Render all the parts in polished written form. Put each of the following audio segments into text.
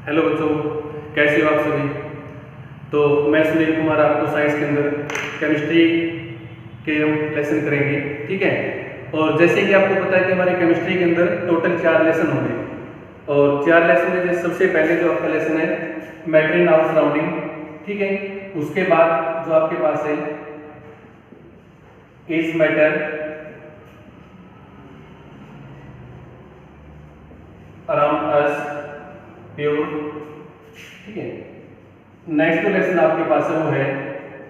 Hello बच्चों, कैसे हो आप सभी। तो मैं सुनील कुमार आपको साइंस के अंदर केमिस्ट्री के हम लेसन करेंगे, ठीक है। और जैसे कि आपको पता है कि हमारे केमिस्ट्री के अंदर टोटल 4 लेसन होंगे और 4 लेसन में जैसे सबसे पहले जो आपका लेसन है मैटर इन आवर सराउंडिंग, ठीक है। उसके बाद जो आपके पास है is matter around us pure, ठीक है। नेक्स्ट जो लेसन आपके पास है वो है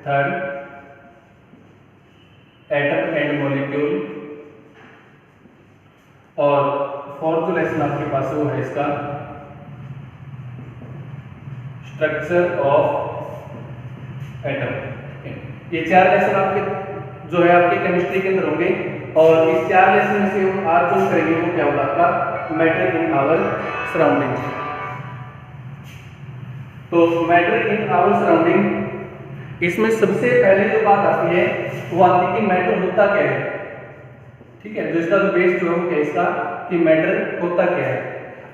थर्ड एटम एंड मॉलिक्यूल, और फोर्थ जो लेसन आपके पास है वो है इसका स्ट्रक्चर ऑफ एटम। ये 4 लेसन आपके जो है आपके केमिस्ट्री के अंदर होंगे और इस 4 लेसन में से हम आज जो करेंगे वो क्या होगा आपका मैटर इन आवर सराउंडिंग। तो मैटर इन आवर सराउंडिंग, इसमें सबसे पहले जो बात आती है वो आती है कि मैटर होता क्या है, ठीक है। जो इसका जो बेस जो है वो क्या इसका कि मैटर होता क्या है।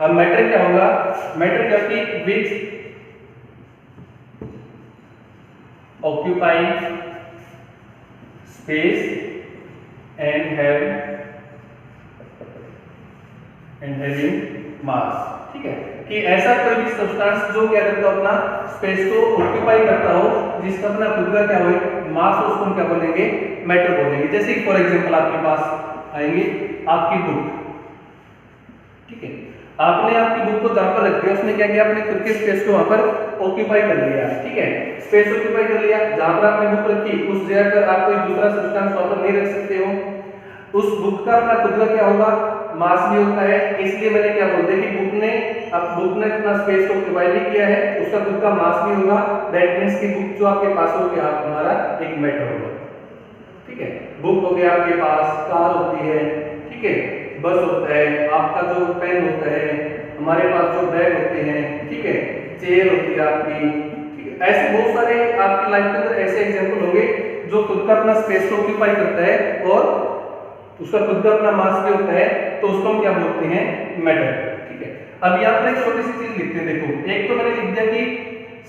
अब मैटर क्या होगा, मैटर क्या कि which occupying space and having mass, ठीक है। कि ऐसा कोई भी सब्सटेंस जो क्या करता हो अपना स्पेस को ऑक्यूपाई करता हो, जिसका अपना खुद का क्या हो मास हो, उसको हम क्या बोलेंगे मैटर बोलेंगे। जैसे फॉर एग्जांपल आपके पास आएंगे आपकी बुक, ठीक है। आपने आपकी बुक को जहां पर रख दिया, उसने क्या किया अपने खुद के स्पेस को वहां पर ऑक्यूपाई कर लिया, ठीक है। स्पेस ऑक्यूपाई कर लिया, जहां पर आपने बुक रखी उस जगह पर आप कोई दूसरा सब्सटेंस वहां पर नहीं रख सकते हो। उस बुक का अपना खुद का क्या होगा मास भी होता है, इसलिए मैंने क्या बोल दिया कि बुक ने अपना स्पेस को ऑक्यूपाई भी किया है, उसका खुद का मास भी होगा। दैट मींस कि बुक जो आपके पास हो गया हमारा एक मैटर होगा, ठीक है। बुक हो गया आपके पास, कार होती है, ठीक है, बस होता है, आपका जो पेन होता है, हमारे पास जो बैग होते हैं, ठीक है, चेयर होती है आपकी, ठीक है। ऐसे बहुत सारे आपकी लाइफ के अंदर ऐसे एग्जांपल होंगे जो खुद का अपना स्पेस को ऑक्यूपाई करता है और उसका खुद का अपना मास भी होता है, तो उसको हम क्या बोलते हैं मैटर, ठीक है। अब यहां पर एक छोटी सी चीज लिखते हैं, देखो एक तो मैंने लिख दिया कि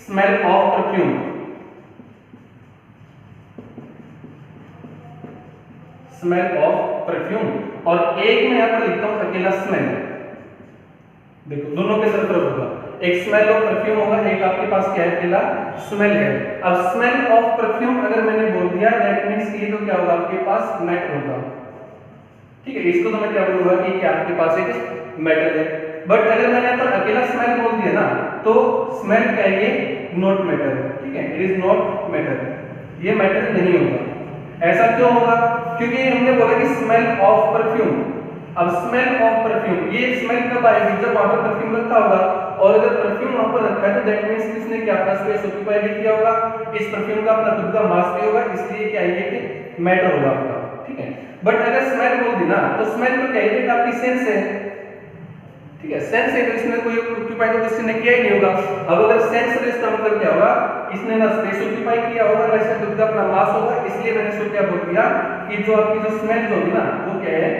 smell of perfume, smell of perfume, और एक मैं यहां पर लिखता हूं अकेला स्मेल। देखो दोनों के तरफ होगा, एक स्मेल ऑफ परफ्यूम होगा, एक आपके पास क्या है अकेला स्मेल है। अब स्मेल ऑफ परफ्यूम अगर मैंने बोल दिया दैट मींस ये तो क्या होगा आपके पास मैटर होगा, ठीक है। इसको तो मैं क्या बोलूंगा कि क्या आपके पास एक मैटर है। बट अगर मैंने यहां पर अकेला स्मेल बोल दिया ना तो स्मेल क्या है ये नॉट मैटर, ठीक है, इट इज नॉट मैटर, ये मैटर नहीं होगा। ऐसा क्यों होगा, क्योंकि हमने बोला कि स्मेल ऑफ परफ्यूम। अब स्मेल ऑफ परफ्यूम, ये स्मेल कब आएगी जब वहां पर परफ्यूम रखा होगा, और अगर परफ्यूम वहां पर रखा है तो दैट मींस किसने क्या अपना स्पेस ऑक्यूपाई भी किया होगा, इस परफ्यूम का अपना खुद का मास भी होगा, इसलिए क्या है कि मैटर होगा आपका, ठीक है। बट अगर स्मेल बोल दी ना तो स्मेल तो क्या है आपकी सेंस है, ठीक है, सेंस है, तो इसमें कोई ऑक्यूपाई तो किसी ने किया ही नहीं होगा। अब अगर सेंस है इसका मतलब क्या होगा, इसने ना स्पेस ऑक्यूपाई किया होगा ना इसका खुद का अपना मास होगा, इसलिए मैंने इसको क्या बोल दिया कि जो आपकी जो स्मेल होगी ना वो क्या है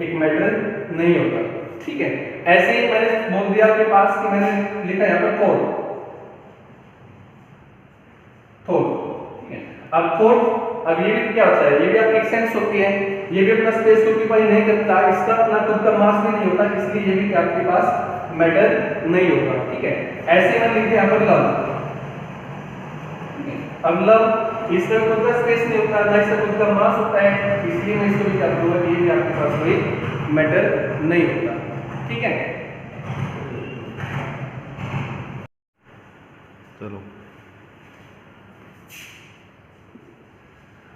एक मैटर नहीं होगा, ठीक है। ऐसे ही मैंने बोल दिया आपके पास कि मैंने लिखा यहाँ पर थॉट, ठीक है। अब थॉट, अब ये भी क्या होता है, ये भी आपकी एक सेंस होती है, ये भी अपना स्पेस को ऑक्यूपाई नहीं करता, इसका अपना खुद का मास भी नहीं होता, इसलिए ये भी क्या आपके पास मैटर नहीं होगा, ठीक है। ऐसे में लिखते हैं यहाँ पर लव, अब लव इसका खुद का स्पेस नहीं होता ना इसका खुद का मास होता है, इसलिए मैं इसको भी क्या बोलूंगा कि ये भी आपके पास कोई मैटर नहीं होता, ठीक है। चलो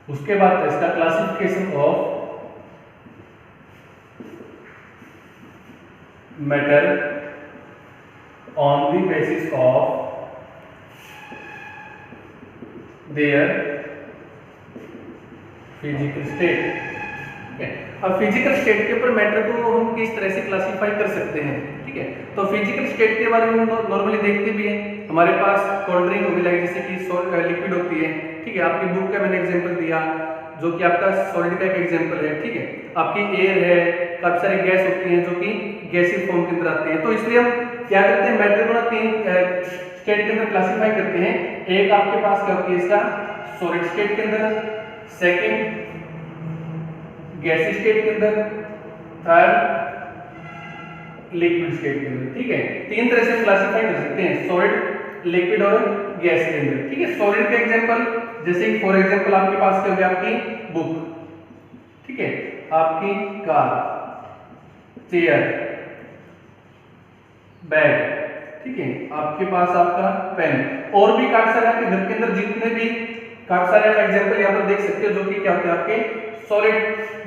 उसके बाद इसका classification of matter on the basis of their physical state, ठीक है। अब फिजिकल स्टेट के ऊपर मैटर को हम किस तरह से क्लासिफाई कर सकते हैं, ठीक है। तो फिजिकल स्टेट के बारे में हम नॉर्मली देखते भी हैं, हमारे पास कोल्ड ड्रिंक होगी लाइक जैसे कि लिक्विड होती है, ठीक है। आपकी बुक का मैंने एग्जांपल दिया जो कि आपका सॉलिड का एक एग्जांपल है, ठीक है। आपकी एयर है, काफी सारी गैस होती हैं जो कि गैसीय फॉर्म के अंदर आते हैं। तो इसलिए हम क्या करते हैं, मैटर को ना 3 स्टेट के अंदर क्लासिफाई करते हैं। एक आपके पास क्या होती है इसका सॉलिड स्टेट के अंदर, सेकंड गैसीय स्टेट के अंदर, थर्ड लिक्विड स्टेट के अंदर। ठीक है, 3 तरह से हम क्लासिफाई कर सकते हैं, सॉलिड, लिक्विड और गैस के अंदर। ठीक है, सॉलिड का एग्जांपल जैसे फॉर एग्जांपल आपके पास क्या हो गया, आपकी बुक, ठीक है, आपकी कार, चेयर, बैग, ठीक है, आपके पास आपका पेन, और भी काफी सारे आपके घर के अंदर जितने भी काफी सारे आप एग्जांपल यहाँ पर देख सकते हो जो कि क्या होते हैं आपके सॉलिड।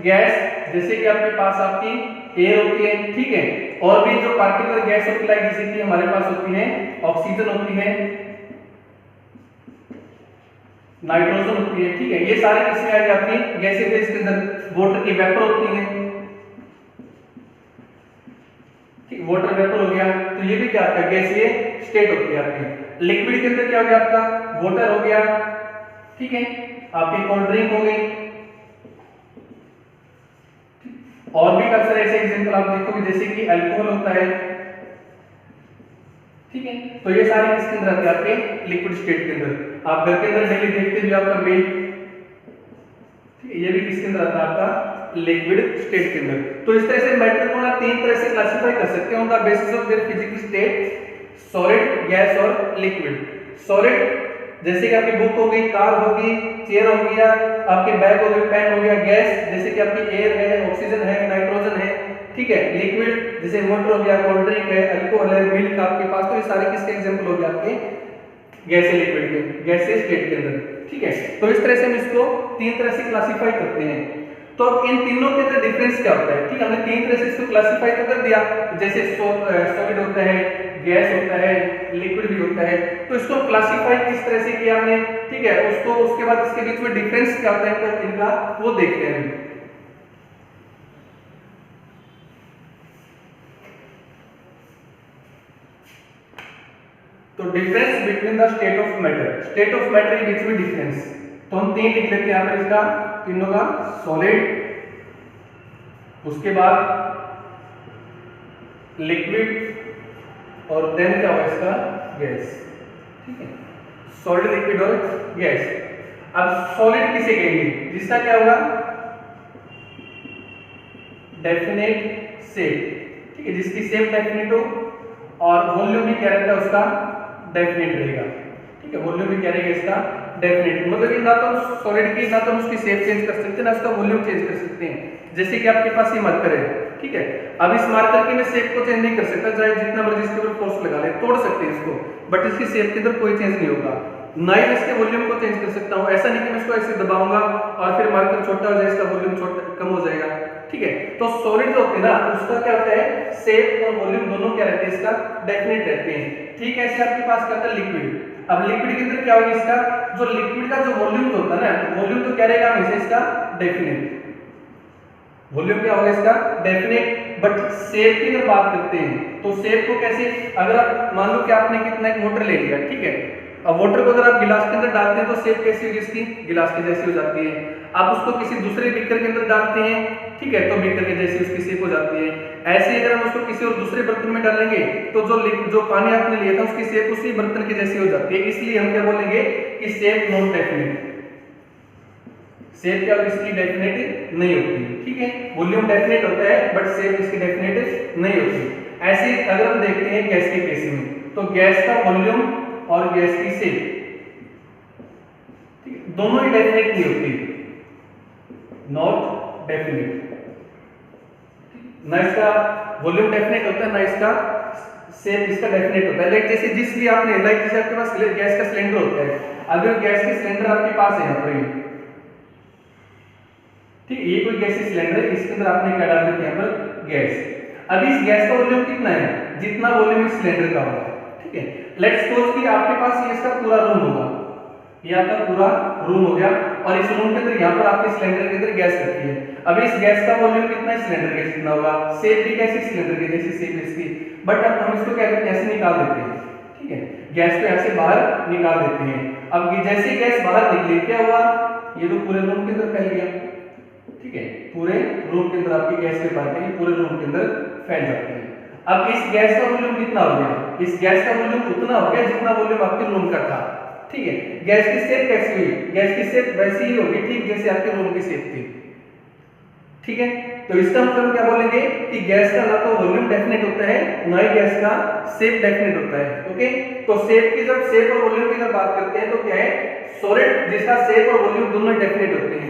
गैस जैसे कि आपके पास आपकी एयर होती है, ठीक है, और भी जो पार्टिकुलर गैस होती है जैसे कि हमारे पास होती है ऑक्सीजन होती है, नाइट्रोजन होती है, ठीक है, ये सारे किसमें आ जाती है गैसीय फेज के अंदर। वाटर की वेपर होती है, ठीक, वाटर वेपर हो गया, तो ये भी क्या आपका गैसीय स्टेट होती है आपकी। लिक्विड के अंदर क्या हो गया आपका वाटर हो गया, ठीक है, आपकी कोल्ड ड्रिंक हो गई, और भी काफी सारे ऐसे एग्जांपल आप देखोगे जैसे कि अल्कोहल होता है, ठीक है, तो ये सारे किसके अंदर आते हैं आपके लिक्विड स्टेट के अंदर। आप घर के अंदर डेली देखते भी आपका मिल्क, ठीक है, ये भी किसके अंदर आता है आपका लिक्विड स्टेट के अंदर। तो इस तरह से मैटर को ना 3 तरह से क्लासिफाई कर सकते हैं on the basis of their physical state, solid, gas और लिक्विड। सॉलिड जैसे कि आपकी बुक हो गई, कार होगी, चेयर हो गया, आपके बैग हो गए, पेन हो गया। गैस जैसे कि आपकी एयर है, ऑक्सीजन है, नाइट्रोजन है, ठीक है। लिक्विड जैसे वाटर हो गया, कोल्ड ड्रिंक है, अल्कोहल है, मिल्क आपके पास, तो ये सारे किसके एग्जांपल हो गए आपके गैसीय लिक्विड के, गैसीय स्टेट के अंदर, ठीक है। तो इस तरह से हम इसको 3 तरह से क्लासिफाई करते हैं। तो अब इन तीनों के अंदर डिफरेंस क्या होता है, ठीक है, हमने 3 तरह से इसको क्लासिफाई तो कर दिया, जैसे सॉलिड होता है, गैस होता है, लिक्विड भी होता है। तो इसको क्लासिफाई किस तरह से किया हमने, ठीक है, उसको उसके बाद इसके बीच में डिफरेंस क्या होता है इनका वो देखते हैं। तो difference between the state of matter, state of matter के बीच में डिफरेंस, तो हम 3 लिख लेते हैं यहाँ पर इसका, तीनों का सॉलिड, उसके बाद लिक्विड, और देन क्या होगा इसका गैस, ठीक है, सॉलिड, लिक्विड और गैस। अब सॉलिड किसे कहेंगे, जिसका क्या होगा डेफिनेट शेप, ठीक है, जिसकी शेप डेफिनेट हो और वॉल्यूम भी क्या रहता है उसका डेफिनेट रहेगा, ठीक है, वॉल्यूम भी क्या रहेगा इसका डेफिनेट। मतलब कि ना तो हम सॉलिड की ना तो हम उसकी शेप चेंज कर सकते हैं ना उसका वॉल्यूम चेंज कर सकते हैं। जैसे कि आपके पास ये मार्कर है, ठीक है, अब इस मार्कर की मैं शेप को चेंज नहीं कर सकता, चाहे जितना मर्जी इसके ऊपर फोर्स लगा ले, तोड़ सकते हैं इसको, बट इसकी शेप के अंदर कोई चेंज नहीं होगा। ना ही इसके वॉल्यूम को चेंज कर सकता हूं, ऐसा नहीं कि मैं इसको ऐसे दबाऊंगा और फिर मार्कर छोटा हो जाए, इसका वॉल्यूम छोटा कम हो जाएगा, ठीक है। तो सॉलिड जो होते हैं ना उसका क्या होता है शेप और वॉल्यूम दोनों क्या रहते हैं इसका डेफिनेट रहते हैं, ठीक है। ऐसे आपके पास क्या होता है लिक्विड, अब लिक्विड के अंदर क्या होगा इसका जो लिक्विड का जो वॉल्यूम होता है ना, वॉल्यूम तो क्या रहेगा हमेशा इसका डेफिनेट, वॉल्यूम क्या होगा इसका डेफिनेट। बट शेप की अगर बात करते हैं तो शेप को कैसे, अगर आप मान लो कि आपने कितना एक वाटर ले लिया, ठीक है, अब वाटर को अगर आप गिलास के अंदर डालते हैं तो शेप कैसी होगी इसकी गिलास के जैसी हो जाती है। आप उसको किसी दूसरे बीकर के अंदर डालते हैं, ठीक है, तो बीकर के जैसी उसकी शेप हो जाती है। ऐसे अगर हम उसको किसी और दूसरे बर्तन में डालेंगे तो जो पानी आपने लिया था उसकी शेप उसी बर्तन की जैसी हो जाती है। इसलिए हम क्या बोलेंगे कि शेप नॉन डेफिनेट, शेप क्या इसकी डेफिनेट नहीं होती, ठीक है। वॉल्यूम डेफिनेट होता है बट शेप इसकी डेफिनेट नहीं होती। ऐसे अगर हम देखते हैं गैस के केस में, तो गैस का वॉल्यूम और गैस की शेप, ठीक है, दोनों ही डेफिनेट नहीं होती, नॉट डेफिनेट, ना इसका वॉल्यूम डेफिनेट होता है ना इसका शेप इसका डेफिनेट होता है। लाइक जैसे जिस भी आपने लाइक जैसे आपके पास गैस का सिलेंडर होता है, अगर गैस के सिलेंडर आपके पास है यहाँ पर, ठीक, ये कोई गैसीय सिलेंडर है, इसके अंदर आपने क्या डाल दिया यहाँ पर गैस। अब इस गैस का वॉल्यूम कितना है, जितना वॉल्यूम इस सिलेंडर का होगा, ठीक है। लेट्स सपोज कि आपके पास ये इसका पूरा रूम होगा, ये आपका पूरा रूम हो गया और इस रूम के अंदर यहाँ पर आपके सिलेंडर के अंदर गैस रखी है। अब इस गैस का वॉल्यूम कितना है सिलेंडर के जितना होगा, शेप भी कैसी सिलेंडर की जैसी शेप इसकी, बट अब हम इसको क्या करते हैं ऐसे निकाल देते हैं, ठीक है, गैस को ऐसे बाहर निकाल देते हैं। अब जैसे गैस बाहर निकली क्या हुआ, ये तो पूरे रूम के अंदर फैल गया, ठीक ठीक है, पूरे रूम के अंदर आपकी गैस के पार्टिकल पूरे रूम के अंदर फैल जाते हैं। अब इस गैस का वॉल्यूम कितना हो गया? इस गैस का वॉल्यूम उतना हो गया जितना वॉल्यूम आपके रूम का था, ठीक है। गैस की शेप कैसी हुई? गैस की शेप वैसी ही होगी, ठीक जैसे आपके रूम की शेप थी, ठीक है। तो इसका मतलब क्या बोलेंगे कि गैस का ना तो वॉल्यूम डेफिनेट होता है, ना ही गैस का शेप डेफिनेट होता है, ओके। तो शेप की जब शेप और वॉल्यूम की अगर बात करते हैं तो क्या है, सॉलिड जिसका शेप और वॉल्यूम दोनों डेफिनेट होते हैं।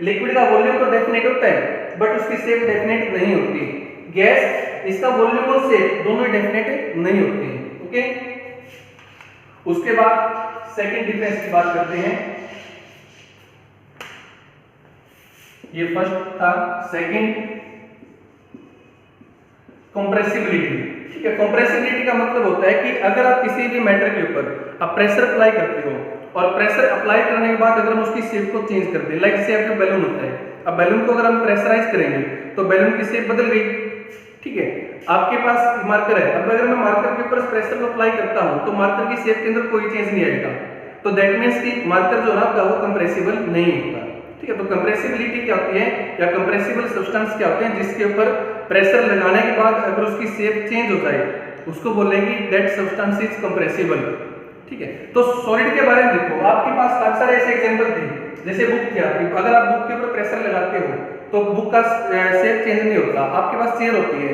लिक्विड का वॉल्यूम तो डेफिनेट होता है बट उसकी शेप डेफिनेट नहीं होती। गैस इसका वॉल्यूम और शेप दोनों डेफिनेट नहीं होते हैं, ओके। उसके बाद सेकंड डिफरेंस की बात करते हैं। ये फर्स्ट था, सेकंड कंप्रेसिबिलिटी, ठीक है। कंप्रेसिबिलिटी का मतलब होता है कि अगर आप किसी भी मैटर के ऊपर आप प्रेशर अप्लाई करते हो और प्रेशर अप्लाई करने के बाद अगर हम उसकी शेप को चेंज कर दें, लाइक से आपका बैलून होता है, अब बैलून को अगर हम प्रेशराइज करेंगे तो बैलून की शेप बदल गई, ठीक है। आपके पास मार्कर है, अब अगर मैं मार्कर के ऊपर प्रेशर को अप्लाई करता हूं तो मार्कर की शेप के अंदर कोई चेंज नहीं आएगा, तो दैट मींस कि मार्कर जो है आपका वो कंप्रेसिबल नहीं होता, ठीक है। तो कंप्रेसिबिलिटी क्या होती है या कंप्रेसिबल सब्सटेंस क्या होते हैं जिसके ऊपर प्रेशर लगाने के बाद अगर उसकी शेप चेंज हो जाए उसको बोलेंगे दैट सब्सटेंस इज कंप्रेसिबल, ठीक है। तो सॉलिड के बारे में देखो, आपके पास काफी सारे ऐसे एग्जांपल थे, जैसे बुक किया, अगर आप बुक के ऊपर प्रेशर लगाते हो तो बुक का शेप चेंज नहीं होता। आपके पास चेयर होती है,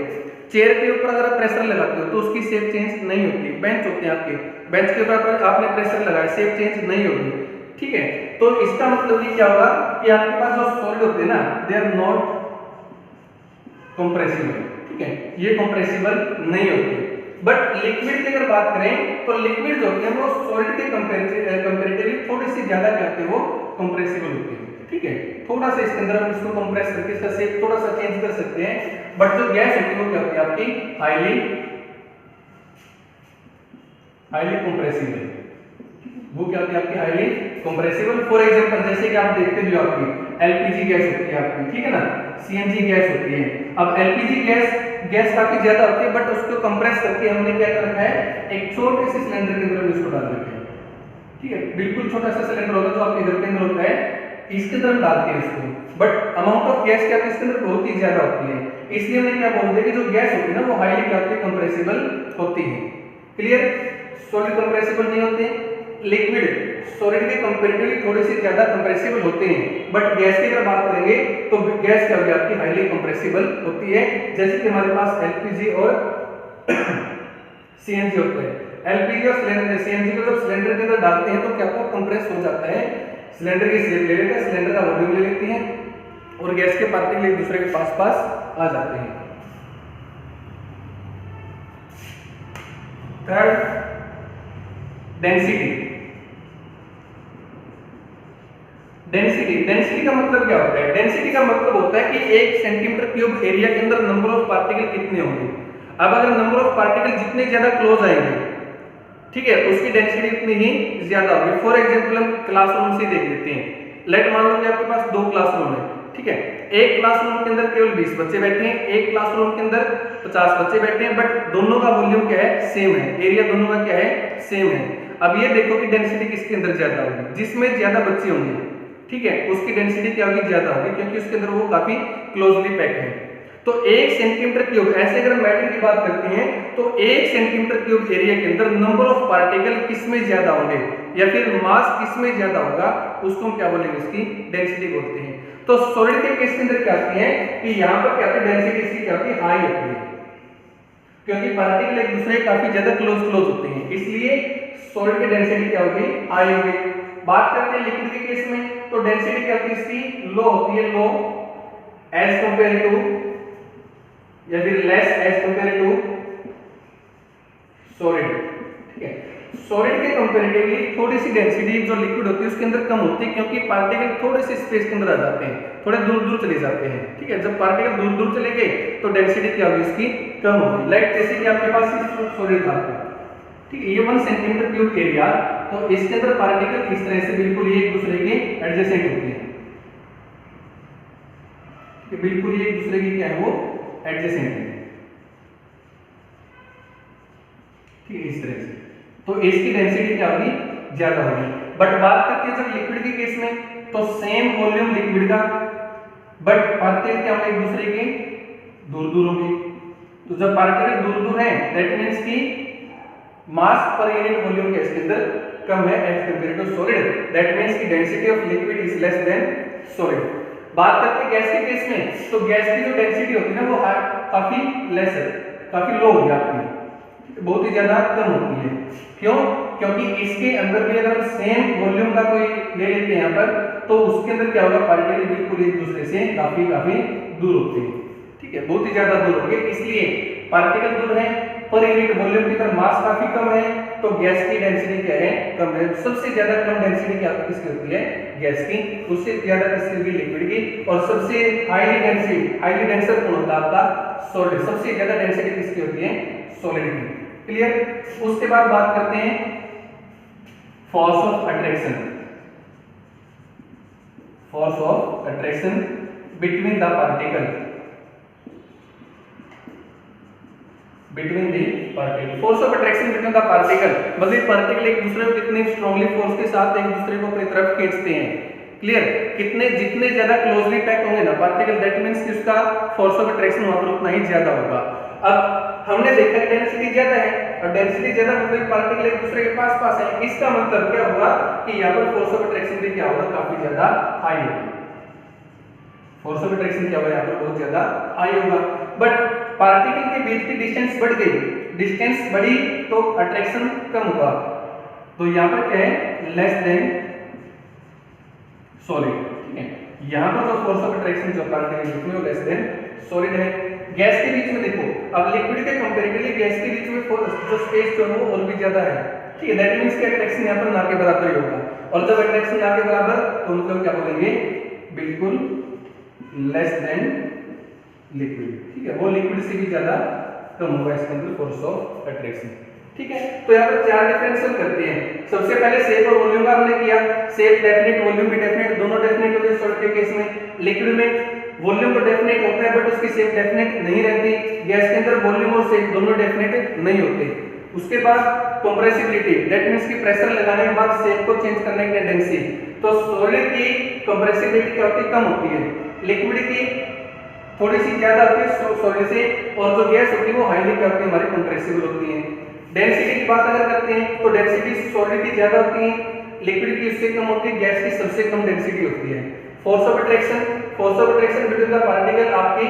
चेयर के ऊपर अगर आप प्रेशर लगाते हो तो उसकी शेप चेंज नहीं होती। बेंच होते हैं आपके, बेंच के ऊपर आपने प्रेशर लगाया, शेप चेंज नहीं होगी, ठीक है। तो इसका मतलब ये क्या होगा कि आपके पास जो सॉलिड होते हैं ना, दे आर नॉट कंप्रेसिबल, ठीक है, ये कंप्रेसिबल नहीं होते। बट लिक्विड की अगर बात करें तो लिक्विड जो होते हैं वो सॉलिड के कंपैरेटिवली थोड़ी सी ज्यादा क्या होते हैं, वो कंप्रेसिबल होते हैं, ठीक है। थोड़ा सा इसके अंदर हम इसको कंप्रेस करके इसका शेप थोड़ा सा चेंज कर सकते हैं, बट जो गैस होती है वो क्या होती है आपकी हाईली कंप्रेसिबल, वो क्या होती है आपकी हाईली कंप्रेसिबल। फॉर एग्जांपल जैसे कि आप देखते भी हो आपकी एलपीजी गैस होती है आपकी, ठीक है ना, सीएनजी गैस होती है। अब एलपीजी गैस काफी ज्यादा होती है बट उसको कंप्रेस करके हमने क्या कर रखा है, एक छोटे से सिलेंडर के अंदर इसको डाल रखा है, ठीक है। बिल्कुल छोटा सा सिलेंडर होता है जो आपके घर के अंदर होता है, इसके अंदर हम डालते हैं इसको, बट अमाउंट ऑफ गैस क्या है इसके अंदर बहुत ही ज्यादा होती है, इसलिए हमने क्या बोलते हैं कि जो गैस होती है ना वो हाईली क्या होती है, कंप्रेसिबल होती है। क्लियर? सॉलिड कंप्रेसिबल नहीं होते, लिक्विड सॉलिड के कंपैरेटिवली थोड़े से ज्यादा कंप्रेसिबल होते हैं, बट गैस की अगर बात करेंगे तो गैस क्या होगी आपकी हाईली कंप्रेसिबल होती है। जैसे कि हमारे पास एलपीजी और सीएनजी होता है, एलपीजी और सीएनजी को जब सिलेंडर के अंदर डालते हैं तो क्या होता है, कंप्रेस हो जाता है, सिलेंडर की शेप ले लेते हैं, सिलेंडर का वॉल्यूम ले लेती हैं और गैस के पार्टिकल एक दूसरे के पास आ जाते हैं। थर्ड डेंसिटी का मतलब क्या होता है? डेंसिटी का मतलब होता है कि 1 सेंटीमीटर क्यूब एरिया के अंदर नंबर ऑफ पार्टिकल कितने होंगे। अब अगर नंबर ऑफ पार्टिकल जितने ज्यादा क्लोज आएंगे, ठीक है, उसकी डेंसिटी उतनी ही ज्यादा होगी। फॉर एग्जांपल हम क्लासरूम से देख लेते हैं, लेट मान लो कि आपके पास 2 क्लासरूम है, ठीक है। एक क्लासरूम के अंदर केवल 20 बच्चे बैठे हैं, एक क्लासरूम के अंदर 50 बच्चे बैठे हैं, बट दोनों का वॉल्यूम क्या है, सेम है, एरिया दोनों का क्या है, सेम है। अब ये देखो कि डेंसिटी किसके अंदर ज्यादा होगी, जिसमें ज्यादा बच्चे होंगे, ठीक है, उसकी डेंसिटी क्या होगी, ज्यादा होगी, क्योंकि उसके अंदर वो काफी क्लोजली पैक है। तो 1 सेंटीमीटर क्यूब, ऐसे अगर मैटर की बात करते हैं तो 1 सेंटीमीटर क्यूब एरिया के अंदर नंबर ऑफ पार्टिकल किसमें ज्यादा होंगे या फिर मास किसमें ज्यादा होगा, उसको हम क्या बोलेंगे, इसकी डेंसिटी बोलते हैं। तो सॉलिड के केस के अंदर क्या होती है कि यहाँ पर क्या होती है, डेंसिटी इसकी क्या होती है, हाई होती है, क्योंकि पार्टिकल एक दूसरे काफी ज्यादा क्लोज होते हैं, इसलिए सॉलिड की डेंसिटी क्या होगी, हाई होगी। बात करते हैं लिक्विड के केस में तो डेंसिटी क्या होती है, इसकी लो होती है, लो एज कंपेयर टू या फिर less as compare to solid, ठीक है। सॉलिड के कंपैरेटिवली थोड़ी सी डेंसिटी जो लिक्विड होती है उसके अंदर कम होती है, क्योंकि पार्टिकल थोड़े से स्पेस के अंदर आ जाते हैं, थोड़े दूर दूर चले जाते हैं, ठीक है। जब पार्टिकल दूर दूर चले गए तो डेंसिटी क्या होगी, इसकी कम होगी। लाइक जैसे कि आपके पास सॉलिड था, ठीक है, ये 1 सेंटीमीटर क्यूब एरिया, तो इसके अंदर पार्टिकल इस तरह से बिल्कुल एक दूसरे के एडजेसेंट होते हैं, बिल्कुल ये एक दूसरे की क्या है, वो एडजेसेंट है, ठीक है, इस तरह से। तो इसकी डेंसिटी क्या होगी, ज्यादा होगी। बट बात करते हैं जब लिक्विड के केस में तो सेम वॉल्यूम लिक्विड का, बट पार्टिकल क्या होंगे, एक दूसरे के दूर दूर होंगे। तो जब पार्टिकल दूर दूर हैं दैट मींस कि मास पर यूनिट वॉल्यूम के इसके अंदर कम है as compare to solid, that means कि density of liquid is less than solid. बात करते हैं गैस के केस में, तो गैस की जो डेंसिटी होती है ना वो काफी लेस है, काफी लो होगी आपकी, बहुत ही ज्यादा कम होती है। क्यों? क्योंकि इसके अंदर भी अगर हम सेम वॉल्यूम का कोई ले लेते हैं यहाँ पर, तो उसके अंदर क्या होगा, पार्टिकल बिल्कुल एक दूसरे से काफी दूर होते हैं, ठीक है, बहुत ही ज्यादा दूर होंगे। इसलिए पार्टिकल दूर है, पर यूनिट वॉल्यूम की तरफ मास काफी कम है, तो गैस की डेंसिटी क्या है, कम है। सबसे ज्यादा कम डेंसिटी क्या किसकी होती है, गैस की, उससे ज्यादा किसकी होगी, लिक्विड की, और सबसे हाईली डेंसर कौन होता है आपका, सॉलिड। सबसे ज्यादा डेंसिटी किसकी होती है, सॉलिड की। क्लियर? उसके बाद बात करते हैं force of attraction. Force of attraction between the particle, force of attraction between the particle, मतलब पार्टिकल एक दूसरे को कितने स्ट्रांगली फोर्स के साथ एक दूसरे को अपनी तरफ खींचते हैं। क्लियर? कितने जितने ज्यादा क्लोजली पैक होंगे ना पार्टिकल, दैट मींस कि उसका फोर्स ऑफ अट्रैक्शन वहां पर उतना ही ज्यादा होगा। अब हमने देखा कि डेंसिटी ज्यादा है, और डेंसिटी ज्यादा मतलब पार्टिकल एक दूसरे के पास पास है, इसका मतलब क्या होगा कि यहाँ पर फोर्स ऑफ अट्रैक्शन भी क्या होगा, काफी ज्यादा हाई होगा। फोर्स ऑफ अट्रैक्शन क्या होगा, यहाँ पर बहुत ज्यादा हाई होगा। बट पार्टिकल के बीच की डिस्टेंस बढ़ गई, डिस्टेंस बढ़ी तो अट्रैक्शन कम होगा, तो यहाँ पर क्या है, लेस देन सॉलिड, ठीक है। यहाँ पर जो फोर्स ऑफ अट्रैक्शन जो पार्टिकल के बीच में वो लेस देन सॉलिड है। गैस के बीच में देखो, अब लिक्विड के कंपैरेटिवली गैस के बीच में जो स्पेस जो है वो और भी ज्यादा है, ठीक है, दैट मींस कि अट्रैक्शन यहाँ पर ना के बराबर ही होगा, और जब अट्रैक्शन ना के बराबर तो मतलब क्या बोलेंगे, बिल्कुल लेस देन लिक्विड, ठीक है, वो लिक्विड से भी ज्यादा कम होगा इसके अंदर फोर्स ऑफ अट्रैक्शन, ठीक है। तो यहाँ पर चार डिफरेंशियल करते हैं। सबसे पहले शेप और वॉल्यूम का हमने किया, शेप डेफिनेट, वॉल्यूम भी डेफिनेट, दोनों डेफिनेट होते हैं सॉलिड के केस में। लिक्विड में वॉल्यूम तो डेफिनेट होता है बट उसकी शेप डेफिनेट नहीं रहती, गैस के अंदर वॉल्यूम और शेप दोनों डेफिनेट नहीं होते। उसके बाद कंप्रेसिबिलिटी, दैट मींस कि प्रेशर लगाने के बाद शेप को चेंज करने की टेंडेंसी, तो सॉलिड की कंप्रेसिबिलिटी क्या होती है, कम होती है, लिक्विड की थोड़ी सी ज्यादा होती है सॉलिड से, और जो गैस होती है वो हाईली क्या होती है, हमारी कंप्रेसिबल होती है। डेंसिटी की बात अगर करते हैं तो डेंसिटी सॉलिड की ज्यादा होती है, लिक्विड की उससे कम होती है, गैस की सबसे कम डेंसिटी होती है। Force of attraction between the particle आपकी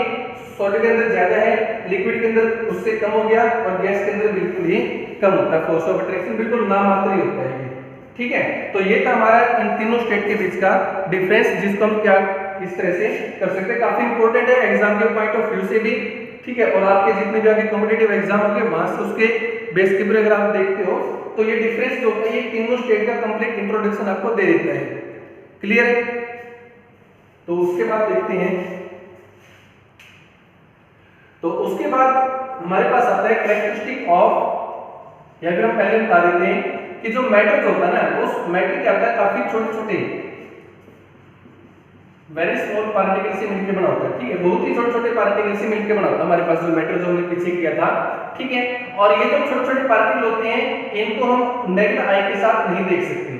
सॉलिड के अंदर ज्यादा है, लिक्विड के अंदर उससे कम हो गया, और गैस के अंदर बिल्कुल ही कम होता है। फोर्स ऑफ अट्रैक्शन बिल्कुल नामात्र ही होता है, ठीक है। तो ये था हमारा इन तीनों स्टेट के बीच का डिफरेंस, जिसको हम क्या इस तरह से कर सकते हैं, काफी इंपॉर्टेंट है एग्जाम के पॉइंट ऑफ व्यू से भी, ठीक है, और आपके जितने भी आगे कॉम्पिटिटिव एग्जाम होंगे वहां से उसके बेस के ऊपर अगर आप देखते हो तो ये डिफरेंस जो होता है ये तीनों स्टेट का कंप्लीट इंट्रोडक्शन आपको दे देता है। क्लियर है? तो उसके बाद देखते हैं, तो उसके बाद हमारे पास आता है कैरेक्टरिस्टिक ऑफ, या फिर हम पहले बता देते हैं कि जो मैटर जो होता है ना, उस मैटर क्या होता है, काफी छोटे छोटे वेरी स्मॉल पार्टिकल से मिलकर बना होता है, ठीक है, बहुत ही छोटे छोटे पार्टिकल से मिलकर बना होता है हमारे पास जो मैटर जो हमने पीछे किया था, ठीक है। और ये जो छोटे छोटे पार्टिकल होते हैं इनको हम नेकेड आई के साथ नहीं देख सकते,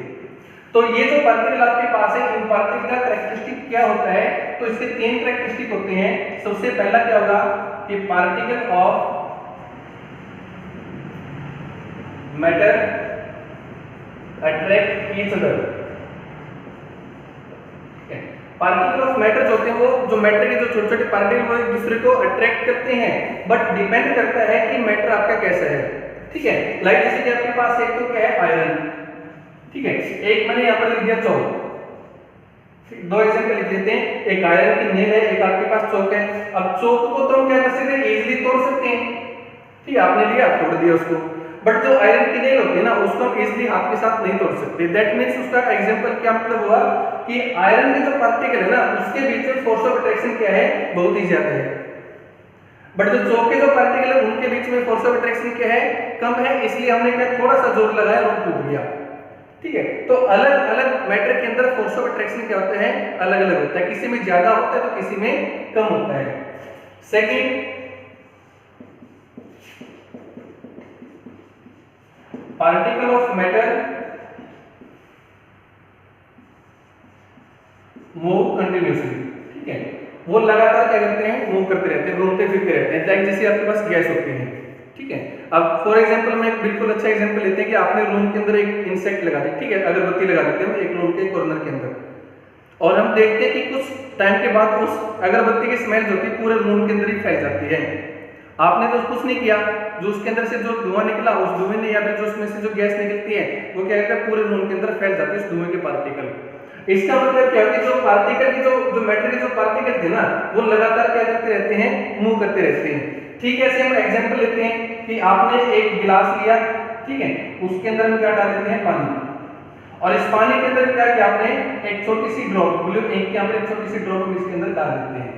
तो ये जो पार्टिकल आपके पास है इन पार्टिकल का कैरेक्टरिस्टिक क्या होता है, तो इसके तीन कैरेक्टरिस्टिक होते हैं। सबसे पहला क्या होगा कि particle of matter attract each other, particle of matter जो होते हैं वो जो मैटर के जो छोटे छोटे पार्टिकल वो एक दूसरे को अट्रैक्ट करते हैं, बट डिपेंड करता है कि मैटर आपका कैसा है, ठीक है। लाइक जैसे कि आपके पास एक तो क्या है आयरन, ठीक है, एक मैंने यहाँ पर लिख दिया चौक, दो एग्जांपल लिख देते हैं, एक आयरन की नेल है, एक आपके पास चौक है। अब चौक को तो हम क्या कर सकते हैं, इजीली तोड़ सकते हैं, ठीक है, आपने लिया तोड़ दिया उसको, बट जो आयरन की नेल होती है ना उसको हम इजीली हाथ के साथ नहीं तोड़ सकते। दैट मींस उसका एग्जांपल क्या मतलब हुआ कि आयरन के जो पार्टिकल है ना उसके बीच में फोर्स ऑफ अट्रैक्शन क्या है, बहुत ही ज्यादा है, बट जो चौक के जो पार्टिकल है उनके बीच में फोर्स ऑफ अट्रैक्शन क्या है, कम है, इसलिए हमने क्या थोड़ा सा जोर लगाया और टूट गया, ठीक है। तो अलग अलग मैटर के अंदर फोर्स ऑफ अट्रैक्शन क्या होता है, अलग अलग होता है, किसी में ज्यादा होता है तो किसी में कम होता है। Second, particle of matter move continuously, ठीक है, वो वो लगातार क्या करते हैं, मूव करते रहते हैं, घूमते फिरते रहते हैं, लाइक जैसे आपके पास गैस होती है, ठीक है। अब फॉर एग्जांपल मैं एक बिल्कुल अच्छा एग्जांपल लेते हैं कि आपने रूम के अंदर एक इंसेक्ट लगा दी, ठीक है, अगरबत्ती लगा देते हैं एक रूम के कॉर्नर के अंदर, और हम देखते हैं कि कुछ टाइम के बाद उस अगरबत्ती की स्मेल जो थी पूरे रूम के अंदर ही फैल जाती है। आपने तो कुछ नहीं किया, जो उसके अंदर से जो धुआं निकला उस धुएं ने या फिर जो उसमें से जो गैस निकलती है वो क्या करता है, पूरे रूम के अंदर फैल जाती है उस धुएं के पार्टिकल। इसका मतलब क्या है कि जो पार्टिकल की जो मैटर के जो पार्टिकल थे ना वो लगातार क्या करते रहते हैं, मूव करते रहते हैं। ठीक है, ऐसे हम एग्जांपल लेते हैं कि आपने एक गिलास लिया, ठीक है, उसके अंदर हम क्या डाल देते हैं, पानी, और इस पानी के अंदर क्या किया आपने, एक छोटी सी ड्रॉप ब्लू इंक की एक छोटी सी ड्रॉप इसके अंदर डाल देते हैं।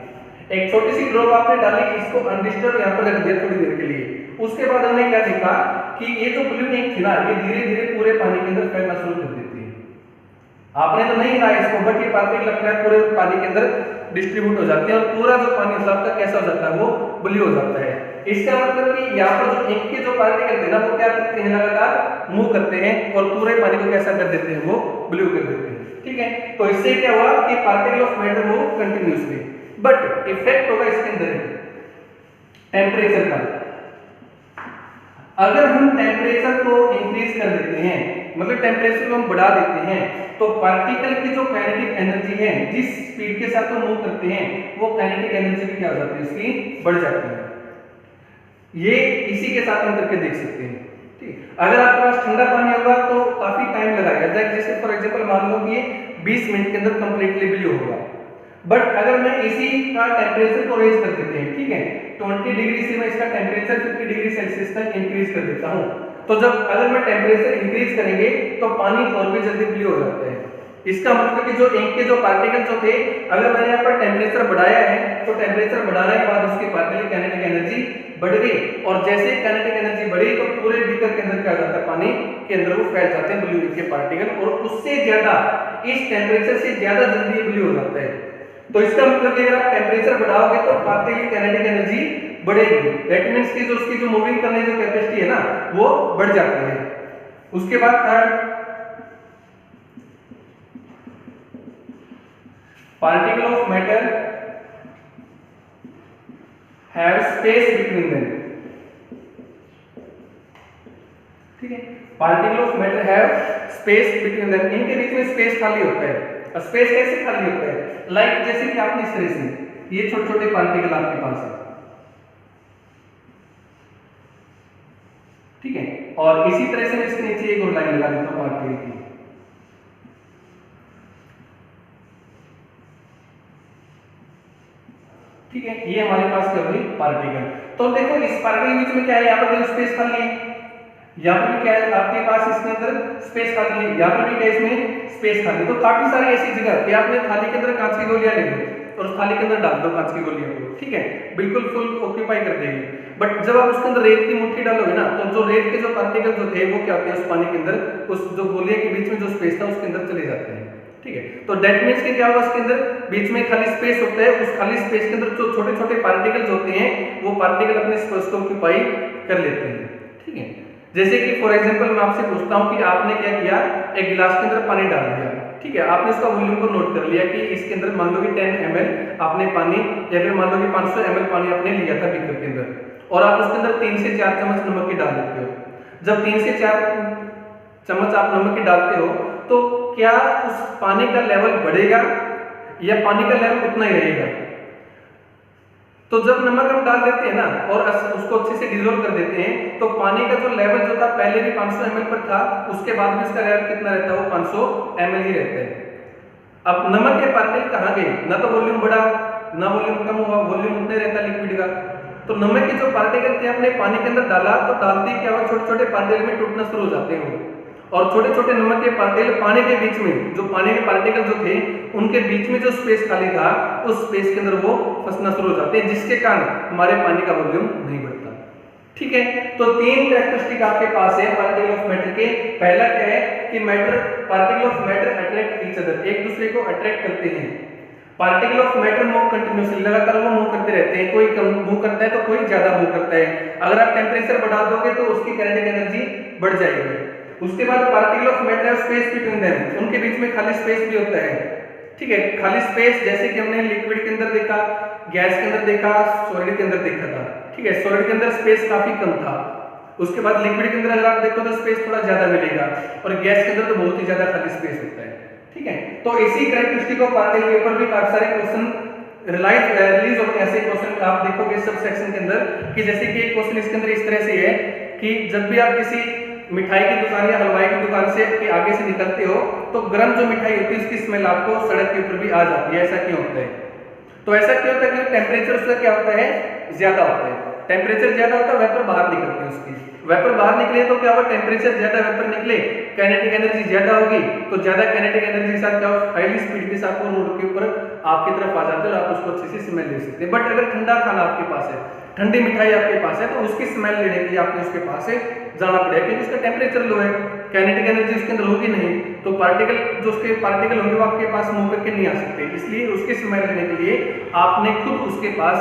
एक छोटी सी ड्रॉप आपने डाली, इसको अनडिस्टर्ब यहाँ पर रख दिया थोड़ी देर के लिए। उसके बाद हमने क्या देखा कि ये जो ब्लू इंक थी ना ये धीरे धीरे पूरे पानी के अंदर फैलना शुरू कर देती है। आपने तो नहीं हिलाया इसको, बट ये पार्टिकल अपने पूरे पानी के अंदर डिस्ट्रीब्यूट हो जाते हैं और पूरा जो पानी होता है कैसा हो जाता है, वो ब्लू हो जाता है। इसका मतलब कि यहाँ पर जो इंक के जो पार्टिकल थे ना वो क्या करते हैं, लगातार मूव करते हैं और पूरे पानी को कैसा कर देते हैं, वो ब्लू कर देते हैं। ठीक है, तो इससे क्या हुआ कि particle of matter move continuously, but effect होगा इसके अंदर टेम्परेचर का। अगर हम टेम्परेचर को इंक्रीज कर देते हैं, मतलब टेम्परेचर को हम बढ़ा देते हैं, तो पार्टिकल की जो काइनेटिक एनर्जी है, जिस स्पीड के साथ वो मूव करते हैं, वो काइनेटिक एनर्जी भी क्या हो जाती है, उसकी बढ़ जाती है। ये इसी के साथ हम करके देख सकते हैं। ठीक, अगर आपके पास ठंडा पानी होगा तो काफी टाइम लगाएगा, जैसे फॉर एग्जांपल मान लो कि ये 20 मिनट के अंदर कंप्लीटली ब्लू होगा। बट अगर मैं इसी का टेम्परेचर को रेज कर देते हैं, ठीक है, 20 डिग्री से मैं इसका टेम्परेचर 50 डिग्री सेल्सियस तक इंक्रीज कर देता हूं, तो जब अगर मैं टेम्परेचर इंक्रीज करेंगे तो पानी और भी जल्दी ब्लू हो जाता है। इसका मतलब कि जो इंक के जो पार्टिकल जो थे, अगर मैंने यहाँ पर टेम्परेचर बढ़ाया है तो टेम्परेचर बढ़ाने के बाद उसकी पार्टिकल काइनेटिक एनर्जी बढ़ गई, और जैसे काइनेटिक एनर्जी बढ़ी तो पूरे बीकर के अंदर क्या हो जाता है, पानी के अंदर वो फैल जाते हैं ब्लू इंक के पार्टिकल, और उससे ज्यादा इस टेम्परेचर से ज्यादा जल्दी ब्लू हो जाता है। तो इसका मतलब कि अगर आप टेम्परेचर बढ़ाओगे तो पार्टिकल काइनेटिक एनर्जी बढ़ेगी, दैट मींस कि जो उसकी जो मूविंग करने की जो कैपेसिटी है ना वो बढ़ जाती है। उसके बाद third, particle of matter have space between them. ठीक है, particle of matter have space between them, इनके बीच में स्पेस खाली होता है। स्पेस कैसे खाली होता है, लाइक जैसे कि आपने इस तरह से ये छोटे छोटे पार्टिकल आपके पास है, ठीक है, और इसी तरह से मैं इसके नीचे एक और लाइन लगा देता हूं पार्टिकल की। ठीक है, ये हमारे पास क्या हुई, पार्टिकल। तो देखो इस पार्टिकल के बीच में क्या है, यहाँ पर स्पेस खाली है, यहाँ पर भी क्या है आपके पास इसके अंदर स्पेस खाली है, यहाँ पर भी क्या इसमें स्पेस खाली। तो काफी सारी ऐसी जगह कि आपने थाली के अंदर कांच की गोलियां ले लो और उस थाली के अंदर डाल दो कांच की गोलियों को, ठीक है, बिल्कुल फुल ऑक्यूपाई कर देगी। बट जब आप उसके अंदर रेत की मुट्ठी डालोगे ना तो जो रेत के जो पार्टिकल जो थे वो क्या होते हैं, उस पानी के अंदर, उस जो गोलियों के बीच में जो स्पेस था उसके अंदर चले जाते हैं। ठीक है, तो दैट मींस कि क्या होगा, उसके अंदर बीच में खाली स्पेस होता है, उस खाली स्पेस के अंदर जो छोटे छोटे पार्टिकल्स होते हैं वो पार्टिकल अपने स्पेस को ऑक्यूपाई कर लेते हैं। ठीक है, जैसे कि फॉर एग्जांपल मैं आपसे पूछता हूं कि आपने क्या किया, एक गिलास के अंदर पानी डाल दिया, ठीक है, आपने इसका वॉल्यूम को नोट कर लिया कि इसके अंदर मान लो कि 10 ml आपने पानी, या फिर मान लो कि 500 ml पानी आपने लिया था बीकर के अंदर, और आप उसके अंदर 3 से 4 चम्मच नमक की डाल देते हो। जब 3 से 4 चम्मच आप नमक की डालते हो तो क्या उस पानी का लेवल बढ़ेगा या पानी का लेवल उतना ही रहेगा? तो जब नमक हम डाल देते हैं ना और उसको अच्छे से डिसॉल्व कर देते हैं तो पानी का जो लेवल जो था पहले भी 500 ml पर था, उसके बाद में इसका लेवल कितना रहता है, वो 500 ml ही रहता है। अब नमक के पार्टिकल कहाँ गए, ना तो वॉल्यूम बढ़ा ना वॉल्यूम कम हुआ, वॉल्यूम उतने रहता लिक्विड का। तो नमक के जो पार्टिकल थे अपने पानी के अंदर डाला तो डालते ही क्या हुआ, छोटे छोटे पार्टिकल में टूटना शुरू हो जाते हैं, और छोटे छोटे नमक के पार्टिकल पानी के बीच में, जो पानी के पार्टिकल जो थे उनके बीच में जो स्पेस खाली था उस स्पेस के अंदर वो फंसना शुरू हो जाते हैं, जिसके कारण हमारे पानी का वॉल्यूम नहीं बढ़ता। ठीक है, तो 3 कैरेक्टरिस्टिक आपके पास है पार्टिकल ऑफ मैटर के। पहला क्या है कि matter, particle of matter attract each other, एक दूसरे को अट्रैक्ट करते हैं। Particle of matter move continuously, लगातार वो मूव करते रहते हैं, कोई कम मूव करता है तो कोई ज्यादा मूव करता है। अगर आप टेम्परेचर बढ़ा दोगे तो उसकी काइनेटिक एनर्जी बढ़ जाएगी। उसके बाद particle of matter have space between them, उनके बीच में खाली स्पेस भी होता है। ठीक है। खाली स्पेस जैसे कि हमने लिक्विड के अंदर देखा, गैस के अंदर देखा, सॉलिड के अंदर देखा था, ठीक है। सॉलिड के अंदर स्पेस काफी कम था, उसके बाद लिक्विड के अंदर अगर आप देखो तो स्पेस थोड़ा ज्यादा मिलेगा, और गैस के अंदर तो बहुत ही ज्यादा खाली स्पेस होता है, ठीक है। तो इसी कैरेक्टरिस्टिक ऑफ पार्टिकल के ऊपर भी काफी सारे क्वेश्चन रिलीज होते हैं। ऐसे क्वेश्चन आप देखोगे सब सेक्शन के अंदर कि जैसे कि एक क्वेश्चन इसके अंदर इस तरह से है कि जब भी आप किसी मिठाई की दुकान या हलवाई की दुकान से के आगे से निकलते हो तो गर्म जो मिठाई होती है उसकी स्मेल आपको सड़क के ऊपर भी आ जाती है। ऐसा क्यों होता है? तो ऐसा क्यों होता है कि टेम्परेचर उसका क्या होता है, ज्यादा होता है। टेम्परेचर ज्यादा होता है, वेपर बाहर निकलती है उसकी, वेपर बाहर निकले तो क्या होगा, टेम्परेचर ज्यादा, वेपर निकले, काइनेटिक एनर्जी ज्यादा होगी, तो ज्यादा काइनेटिक एनर्जी के साथ क्या होगा, हाईली स्पीड के साथ वो रोड के ऊपर आपकी तरफ आ जाते हैं और आप उसको अच्छे से स्मेल ले सकते हैं। बट अगर ठंडा खाना आपके पास है, ठंडी मिठाई आपके पास है, तो उसकी स्मेल लेने के लिए आपको उसके पास से जाना पड़ेगा क्योंकि उसका टेम्परेचर लो है, काइनेटिक एनर्जी उसके अंदर होगी नहीं, तो पार्टिकल जो उसके पार्टिकल होंगे वो आपके पास मूव करके नहीं आ सकते, इसलिए उसकी स्मेल लेने के लिए आपने खुद उसके पास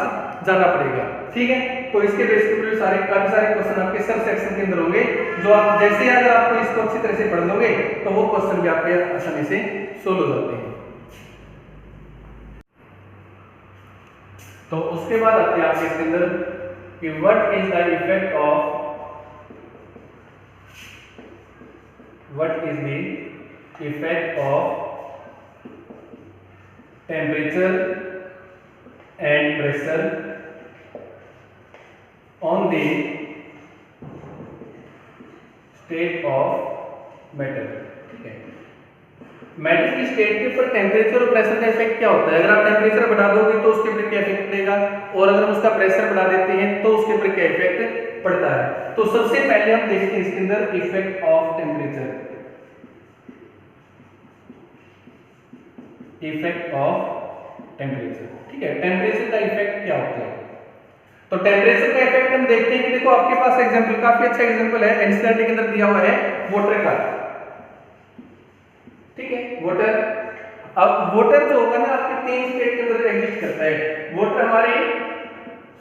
जाना पड़ेगा, ठीक है। तो इसके बेस पे सारे काफी सारे क्वेश्चन आपके सब सेक्शन के अंदर होंगे, जो आप जैसे ही अगर आपको इसको अच्छी तरह से पढ़ लोगे तो वो क्वेश्चन भी आपके आसानी से सोल्व हो जाते हैं। तो उसके बाद आते हैं आपके इसके अंदर कि what is the effect of temperature and pressure on the state of matter, ठीक है। मैटर की स्टेट के ऊपर टेम्परेचर और प्रेशर का इफेक्ट क्या होता है? अगर आप टेम्परेचर बढ़ा दोगे तो उसके ऊपर क्या इफेक्ट पड़ेगा, और अगर हम उसका प्रेशर बढ़ा देते हैं तो उसके ऊपर क्या इफेक्ट पड़ता है। तो सबसे पहले हम देखते हैं इसके अंदर effect of temperature, effect of temperature, ठीक है। टेम्परेचर का इफेक्ट क्या होता है? तो टेम्परेचर का इफेक्ट हम देखते हैं कि देखो आपके पास एग्जांपल, काफी अच्छा एग्जांपल है एनसीईआरटी के अंदर दिया हुआ है वाटर का, ठीक है। वाटर, अब वाटर जो होगा ना आपके तीन स्टेट के अंदर एग्जिस्ट करता है। वाटर हमारे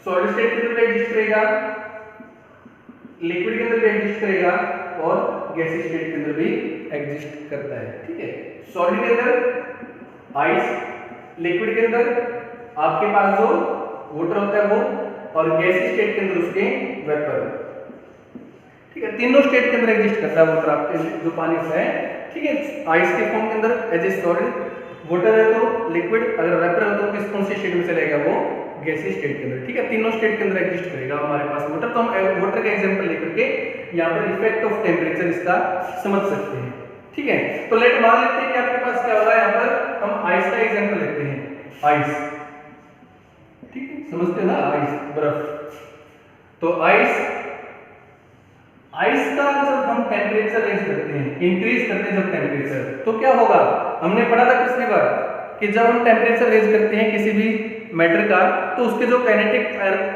सॉलिड स्टेट के अंदर एग्जिस्ट करेगा, लिक्विड के अंदर भी एग्जिस्ट करेगा, और गैसीय स्टेट के अंदर भी एग्जिस्ट करता है, ठीक है। सॉलिड के अंदर आइस, लिक्विड के अंदर आपके पास जो वाटर होता है वो, और गैसीय स्टेट के अंदर उसके वेपर, ठीक है। तीनों स्टेट के अंदर एग्जिस्ट करता है वाटर, आपके जो पानी होता है, ठीक है। आइस के फॉर्म के अंदर एज ए सॉलिड, वाटर है तो लिक्विड, अगर वेपर है तो किस कौन सी स्टेट में चलेगा, वो गैसीय स्टेट के अंदर, ठीक है। तीनों स्टेट के अंदर एग्जिस्ट करेगा हमारे पास वाटर। तो हम वाटर का एग्जांपल लेकर के यहाँ पर इफेक्ट ऑफ टेम्परेचर इसका समझ सकते हैं, ठीक है। तो लेट मान लेते हैं कि आपके पास क्या होगा, यहाँ पर हम आइस का एग्जांपल लेते हैं, आइस, ठीक है, समझते हैं ना, आइस, बर्फ। तो आइस का जब हम टेम्परेचर रेज करते हैं, इंक्रीज करते हैं जब टेम्परेचर, तो क्या होगा, हमने पढ़ा था पिछली बार कि जब हम टेम्परेचर रेज करते हैं किसी भी मैटर का तो उसके जो काइनेटिक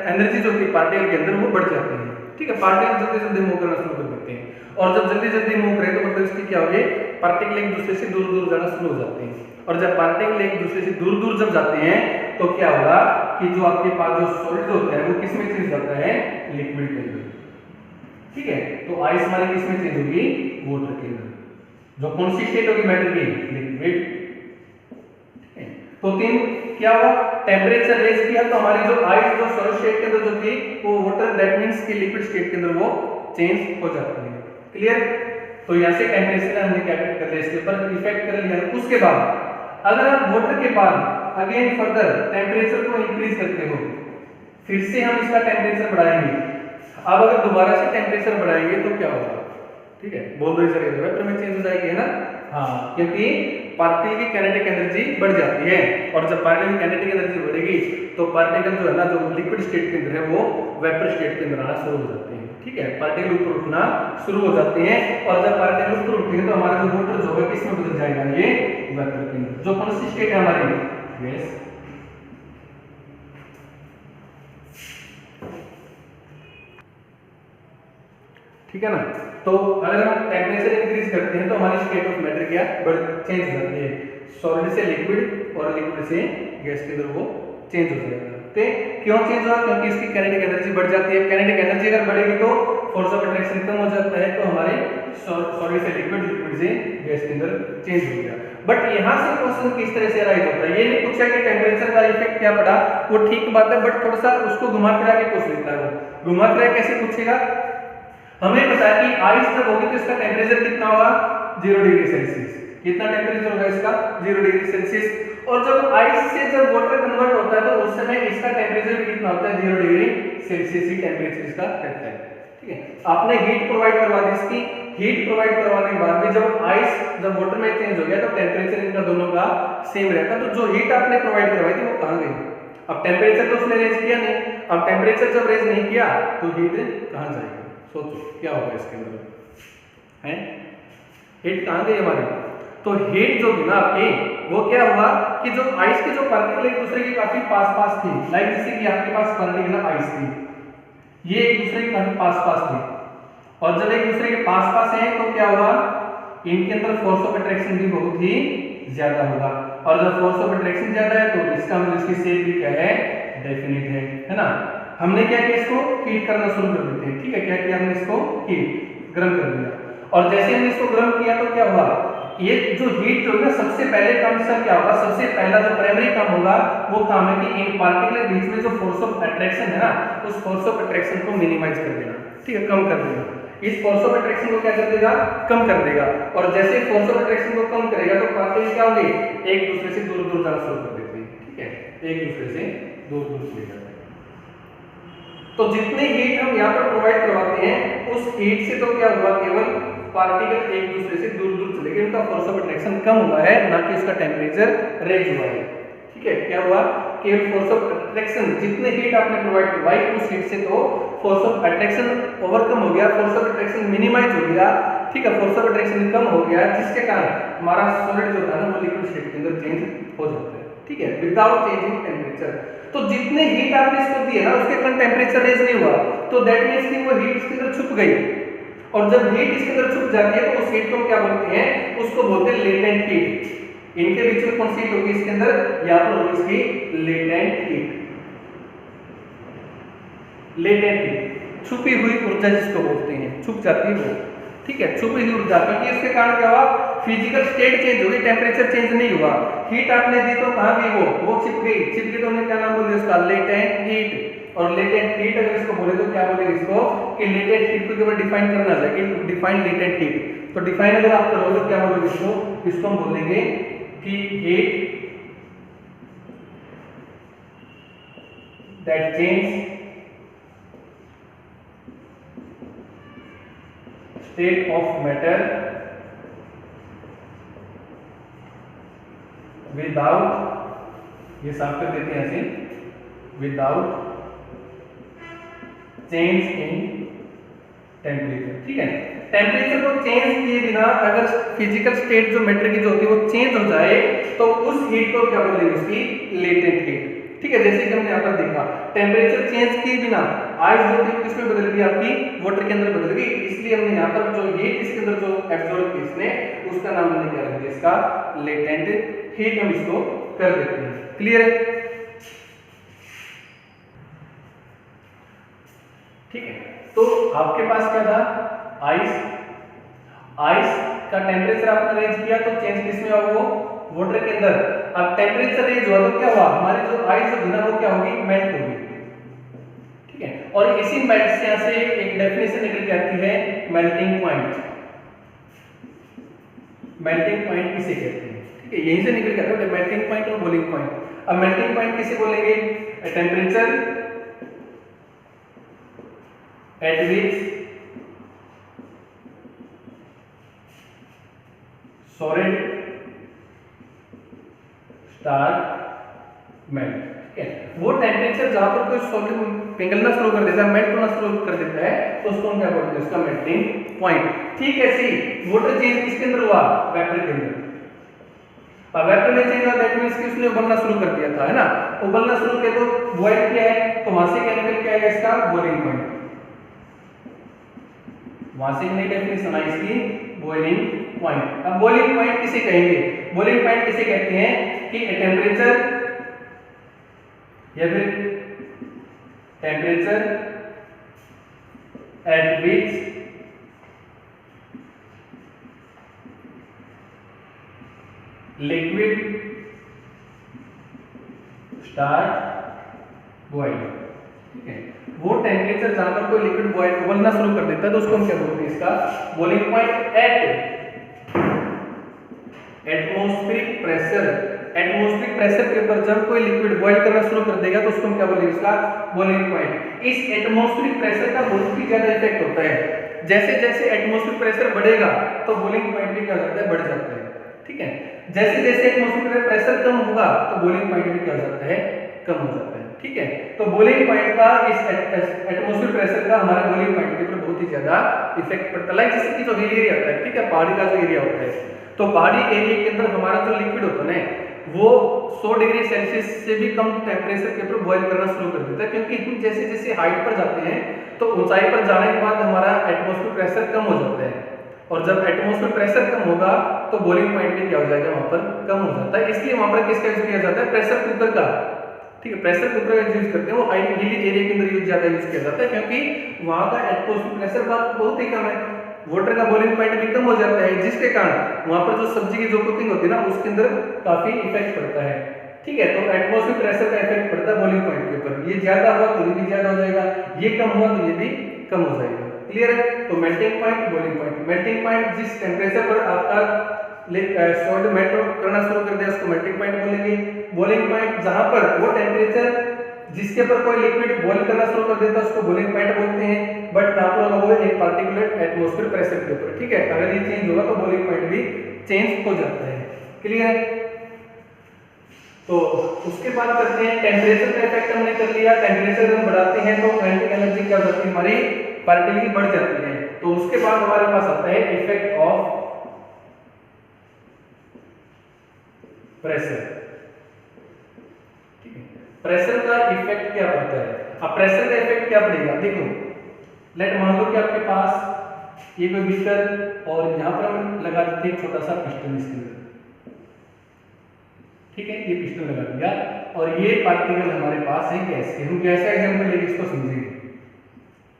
एनर्जी जो होती है पार्टिकल के अंदर वो बढ़ जाती है, ठीक है। पार्टिकल जल्दी जल्दी मूव करना शुरू कर देते हैं, और जब जल्दी जल्दी मूव करें तो मतलब इसकी क्या होगी, पार्टिकल एक दूसरे से दूर दूर जाना शुरू हो जाते हैं, और जब पार्टिकल एक दूसरे से दूर दूर जब जाते हैं तो क्या होगा कि जो आपके पास जो सॉलिड होता है वो किस में चेंज होता है, लिक्विड के अंदर, ठीक है। तो आइस हमारी किस में चेंज होगी, वाटर के अंदर, जो कौन सी स्टेट होगी मैटर की, लिक्विड, ठीक है। तो तीन क्या हुआ, टेम्परेचर रेज किया तो हमारी जो आइस जो सॉलिड स्टेट के अंदर जो थी वो वाटर, दैट मींस कि लिक्विड स्टेट के अंदर वो चेंज हो जाती है, क्लियर। तो यहाँ से टेम्परेचर हमने क्या कर लिया, इसके ऊपर इफेक्ट कर लिया। उसके बाद अगर आप वाटर के बाद अगेन फर्दर टेम्परेचर को इंक्रीज करते हो, फिर से हम इसका टेम्परेचर बढ़ाएंगे, अब अगर दोबारा से टेम्परेचर बढ़ाएंगे तो क्या होगा, ठीक है, बोल दो सर, वेपर में चेंज हो जाएगी, है ना, हाँ, क्योंकि पार्टिकल की काइनेटिक एनर्जी बढ़ जाती है, और जब पार्टिकल की काइनेटिक एनर्जी बढ़ेगी तो पार्टिकल जो है ना, जो लिक्विड स्टेट के अंदर है वो वेपर स्टेट के अंदर आना शुरू हो जाते हैं, ठीक है। पार्टिकल ऊपर उठना शुरू हो जाते हैं, और जब पार्टिकल ऊपर उठेंगे तो हमारा जो वाटर जो है किसमें बदल जाएगा, ये वेपर के अंदर, जो कौन सी स्टेट है हमारी, गैस, ठीक है ना। तो अगर हम टेम्परेचर इंक्रीज करते हैं तो हमारी स्टेट ऑफ मैटर क्या चेंज हो जाती है, सॉलिड से लिक्विड और लिक्विड से गैस के अंदर वो चेंज हो जाएगा। तो क्यों चेंज हुआ, क्योंकि इसकी काइनेटिक एनर्जी बढ़ जाती है। काइनेटिक एनर्जी अगर बढ़ेगी तो फोर्स ऑफ अट्रैक्शन कम हो जाता है, तो हमारे सॉलिड से लिक्विड, लिक्विड से गैस के अंदर चेंज हो गया। बट यहाँ से क्वेश्चन किस तरह से राइज होता है, ये नहीं पूछा कि टेम्परेचर का इफेक्ट क्या पड़ा, वो ठीक बात है, बट थोड़ा सा उसको घुमा फिरा के पूछ लेता है। वो घुमा फिरा कैसे पूछेगा, हमें पता है कि आइस जब होगी तो इसका टेम्परेचर कितना होगा 0 डिग्री सेल्सियस। कितना टेम्परेचर होगा इसका 0 डिग्री सेल्सियस। और जब आइस से जब वाटर कन्वर्ट होता है तो उस समय इसका टेम्परेचर कितना होता है 0 डिग्री सेल्सियस ही टेम्परेचर इसका रहता है। ठीक है, आपने हीट प्रोवाइड करवा दी, इसकी हीट प्रोवाइड करवाने के बाद भी जब आइस जब वाटर में चेंज हो गया तो टेम्परेचर इनका दोनों का सेम रहता है। तो जो हीट आपने प्रोवाइड करवाई थी वो कहाँ गई, अब टेम्परेचर तो उसने रेज किया नहीं, अब टेम्परेचर जब रेज नहीं किया तो हीट कहाँ जाएगी, सोचो क्या होगा इसके अंदर है, हीट कहाँ गई हमारी। तो हीट जो थी ना आपकी वो क्या हुआ कि जो आइस के जो पार्टिकल एक दूसरे के काफी पास थी, लाइक जैसे कि आपके पास पार्टिकल आइस थी, ये एक दूसरे के काफी पास थी, और जब एक दूसरे के पास है तो क्या होगा, इनके अंदर फोर्स ऑफ अट्रैक्शन भी बहुत ही ज्यादा होगा, और जब फोर्स ऑफ अट्रैक्शन ज्यादा है तो इसका मतलब इसकी शेप भी क्या है, डेफिनिट है ना। हमने क्या किया, इसको हीट करना शुरू कर देते हैं। ठीक है, क्या किया हमने, इसको हीट गर्म कर दिया, और जैसे हमने इसको गर्म किया तो क्या हुआ, ये जो हीट जो है ना, सबसे पहले काम सर क्या होगा, सबसे पहला जो प्राइमरी काम होगा वो काम है कि इन पार्टिकल के बीच में जो फोर्स ऑफ अट्रैक्शन है ना, उस फोर्स ऑफ अट्रैक्शन को मिनिमाइज कर देना। ठीक है, कम कर देगा, इस फोर्स ऑफ अट्रैक्शन को क्या कर देगा, कम कर देगा, और जैसे फोर्स ऑफ अट्रैक्शन को कम करेगा तो पार्टिकल क्या होंगे, एक दूसरे से दूर दूर जाना शुरू कर देते हैं। ठीक है, एक दूसरे से दूर दूर चले जाते हैं। तो जितने हीट हम यहाँ पर प्रोवाइड करवाते हैं उस हीट से तो क्या हुआ, केवल पार्टिकल एक दूसरे से दूर दूर चले गए, उनका फोर्स ऑफ अट्रैक्शन कम हुआ है, ना कि उसका टेम्परेचर रेज हुआ है। ठीक है, क्या हुआ, केवल फोर्स ऑफ अट्रैक्शन, जितने हीट आपने प्रोवाइड करवाई उस हीट से तो फोर्स ऑफ अट्रैक्शन ओवरकम हो गया, फोर्स ऑफ अट्रैक्शन मिनिमाइज हो गया। ठीक है, फोर्स ऑफ अट्रैक्शन कम हो गया, जिसके कारण हमारा सॉलिड जो था ना वो लिक्विड स्टेट के अंदर चेंज हो जाता है। ठीक है, विदाउट चेंजिंग टेम्परेचर। तो जितने हीट आपने इसको दी है ना उसके कारण टेम्परेचर रेज नहीं हुआ, तो दैट मींस कि वो हीट इसके अंदर छुप गई, और जब हीट इसके अंदर छुप जाती है तो उस हीट को क्या बोलते हैं, उसको बोलते हैं लेटेंट हीट। इनके बीच में कौन सी हीट होगी इसके अंदर, या तो होगी इसकी लेटेंट हीट, लेटेंट हीट, छुपी हुई ऊर्जा जिसको बोलते हैं, छुप जाती है वो। ठीक है, छुपी हुई ऊर्जा, क्योंकि इसके कारण क्या हुआ, फिजिकल स्टेट चेंज हो गई, टेम्परेचर चेंज नहीं हुआ, हीट आपने दी तो कहां गई, वो छिप गई तो हमने क्या नाम बोले उसका, लेटेंट हीट। और लेटेंट हीट अगर इसको बोले तो क्या बोलेंगे इसको, कि लेटेंट हीट को केवल डिफाइन करना चाहिए, डिफाइन लेटेंट हीट। तो डिफाइन अगर आप करोगे तो क्या बोलोगे इसको हम बोलेंगे कि heat that change state of matter without, ये साफ कर देते हैं ऐसे, without change in temperature। ठीक है, टेम्परेचर को चेंज किए बिना अगर फिजिकल स्टेट जो मैटर की जो होती है वो चेंज हो जाए तो उस हीट को क्या बोलेंगे, उसकी लेटेंट हीट। ठीक है, जैसे कि हमने यहाँ पर देखा, टेम्परेचर चेंज किए बिना आइस जो थी किसमें बदल गई, आपकी वाटर के अंदर बदल गई, इसलिए हमने यहाँ पर जो हीट इसके अंदर जो एब्जॉर्ब की इसने, उसका नाम हमने क्या रख दिया, इसका लेटेंट हीट हम इसको कर देते हैं। क्लियर है? ठीक है, तो आपके पास क्या था, आइस का टेम्परेचर आपने रेंज किया तो चेंज किसमें होगा, वो वाटर के अंदर। अब टेम्परेचर रेंज हुआ तो क्या हुआ, हमारी जो आइस होगी ना वो क्या होगी, मेल्ट होगी। ठीक है, और इसी मेल्ट से यहां से एक डेफिनेशन निकल के आती है, मेल्टिंग पॉइंट। मेल्टिंग पॉइंट किसे कहते हैं, ठीक है, यहीं से निकल के आता है मेल्टिंग पॉइंट और बॉइलिंग पॉइंट। अब मेल्टिंग पॉइंट किसे बोलेंगे, temperature at which solid start melt। ठीक है, वो टेम्परेचर जहां पर कोई सॉलिड पिघलना शुरू कर देता है, मेल्ट होना शुरू कर देता है, तो उसको हम क्या बोलते हैं, उसका मेल्टिंग पॉइंट। ठीक है, ऐसे ही वाटर चेंज किसके अंदर हुआ, वेपर के अंदर। अब वेपर में चेंज हुआ दैट मींस कि उसने उबलना शुरू कर दिया था, है ना, उबलना शुरू किया तो बॉयल किया है, तो वहां से क्या निकल के आएगा, इसका बॉइलिंग पॉइंट। वहां से नई डेफिनेशन आई इसकी, बॉइलिंग पॉइंट। अब बॉइलिंग पॉइंट किसे कहेंगे, बॉइलिंग पॉइंट किसे कहते हैं कि टेम्परेचर या फिर temperature at which liquid start boil, ठीक है। वो टेम्परेचर जहां पर कोई लिक्विड बॉइल उबलना शुरू कर देता है तो उसको हम क्या बोलते हैं, इसका boiling point at atmospheric pressure. Atmospheric pressure के ऊपर जब कोई लिक्विड बॉइल करना शुरू कर देगा तो उसको हम क्या बोलेंगे, इसका बॉइलिंग पॉइंट। इस एटमॉस्फेरिक प्रेशर का बहुत ही ज्यादा इफेक्ट होता है। जैसे जैसे एटमॉस्फेरिक प्रेशर बढ़ेगा तो बॉइलिंग पॉइंट भी क्या हो जाता है, बढ़ जाता है, ठीक है। जैसे जैसे एटमॉस्फेरिक प्रेशर कम होगा तो बॉइलिंग पॉइंट भी क्या हो जाता है, कम हो जाता है, ठीक है। तो बॉइलिंग पॉइंट का इस एटमॉस्फेरिक प्रेशर का हमारे बॉइलिंग पॉइंट के ऊपर बहुत ही ज्यादा इफेक्ट पड़ता है। लाइक जैसे कि जो हिल एरिया होता है, ठीक है, पहाड़ी का जो एरिया होता है, तो पहाड़ी एरिया के अंदर हमारा जो लिक्विड होता है ना वो 100 डिग्री सेल्सियस से भी कम टेम्परेचर के ऊपर बॉईल करना शुरू कर देता है, क्योंकि हम जैसे जैसे हाइट पर जाते हैं तो ऊंचाई पर जाने के बाद हमारा एटमॉस्फेरिक प्रेशर कम हो जाता है, और जब एटमॉस्फेरिक प्रेशर कम होगा तो बॉइलिंग पॉइंट भी क्या हो जाएगा, वहां पर कम हो जाता है। इसलिए वहां पर किसका यूज किया जाता है, प्रेशर कुकर का, ठीक है। प्रेशर कुकर का यूज करते हैं, वो हाई हिली एरिया के अंदर ज्यादा यूज किया जाता है, क्योंकि वहां का एटमॉस्फेरिक प्रेशर बहुत ही कम है, वाटर का बॉइलिंग पॉइंट भी कम हो जाता है, जिसके कारण वहां पर जो सब्जी की जो कुकिंग होती है ना उसके अंदर काफी इफेक्ट पड़ता है, ठीक है। तो एटमॉस्फेरिक प्रेशर का इफेक्ट पड़ता है बॉइलिंग पॉइंट के ऊपर। ये ज्यादा हुआ तो ये भी ज्यादा हो जाएगा, ये कम हुआ तो ये भी कम हो जाएगा, क्लियर है। तो melting point, boiling point. Melting point जिस टेम्परेचर पर आपका सॉल्ट मेल्ट करना शुरू कर दिया उसको मेल्टिंग पॉइंट बोलेंगे। बॉइलिंग पॉइंट जहां पर वो टेम्परेचर जिसके पर कोई लिक्विड बॉईल करना शुरू कर देता है उसको बॉइलिंग पॉइंट बोलते हैं, बट कहां पर होगा, एक पार्टिकुलर एटमॉस्फेरिक प्रेशर के ऊपर, ठीक है। अगर ये चेंज होगा तो बॉइलिंग पॉइंट भी चेंज हो जाता है, क्लियर है। तो उसके बाद करते हैं टेम्परेचर का इफेक्ट हमने कर लिया। टेम्परेचर हम बढ़ाते हैं तो काइनेटिक एनर्जी क्या हो जाती है, हमारी पार्टिकल की बढ़ जाती है। तो उसके बाद हमारे पास आता है इफेक्ट ऑफ प्रेशर, ठीक है। प्रेशर का इफेक्ट क्या पड़ता है, अब प्रेशर का इफेक्ट क्या पड़ेगा, देखो लेट मान लो कि आपके पास ये कोई बीकर और यहाँ पर हम लगा देते हैं छोटा सा पिस्टन इसके अंदर, ठीक है। ये पिस्टन लगा दिया और ये पार्टिकल हमारे पास है गैस के, हम गैस का एग्जांपल लेके इसको समझेंगे,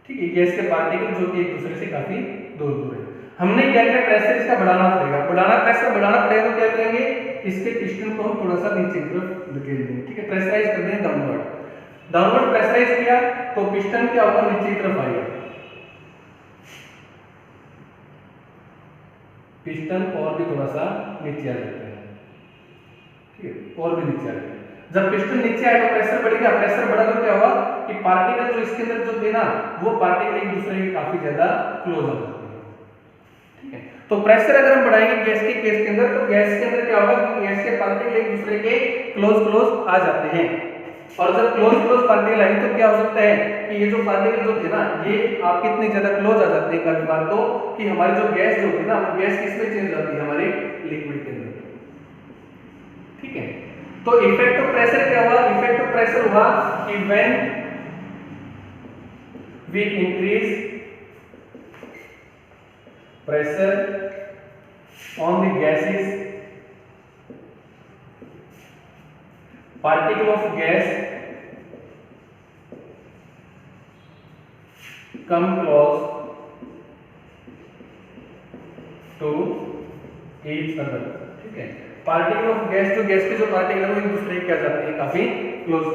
ठीक है। गैस के पार्टिकल जो कि एक दूसरे से काफी दूर दूर है, हमने क्या किया, प्रेशर इसका बढ़ाना पड़ेगा। प्रेशर बढ़ाना पड़ेगा तो क्या करेंगे, इसके पिस्टन को हम थोड़ा सा नीचे की तरफ धकेल देंगे, ठीक है। प्रेशराइज कर दें डाउनवर्ड प्रेशराइज किया तो पिस्टन क्या होगा, नीचे की तरफ आएगा, पिस्टन और भी थोड़ा सा नीचे आ जाता है, ठीक है, और भी नीचे आ जाएगा। जब पिस्टन नीचे आए तो प्रेशर बढ़ गया, प्रेशर बढ़ा तो क्या हुआ कि पार्टिकल जो इसके अंदर जो थे ना वो पार्टिकल एक दूसरे के काफी ज्यादा क्लोज हो जाते हैं, ठीक है। तो प्रेशर अगर हम बढ़ाएंगे गैस के केस के अंदर तो गैस के अंदर क्या होगा कि गैस के पार्टिकल एक दूसरे के क्लोज आ जाते हैं, और जब क्लोज पार्टिकल आए तो क्या हो सकता है कि ये जो पार्टिकल जो थे ना ये आपके इतने ज्यादा क्लोज आ जाते हैं कभी बार तो कि हमारी जो गैस जो होती है ना वो गैस किसमें चेंज हो जाती है, हमारे लिक्विड के अंदर, ठीक है। तो इफेक्ट ऑफ प्रेशर क्या हुआ, इफेक्ट ऑफ प्रेशर हुआ कि when we increase pressure on the gases, particle of gas come close to each other, ठीक है। पार्टिकल ऑफ गैस जो गैस के जो पार्टिकल है वो एक दूसरे के क्या जाते हैं, काफी क्लोज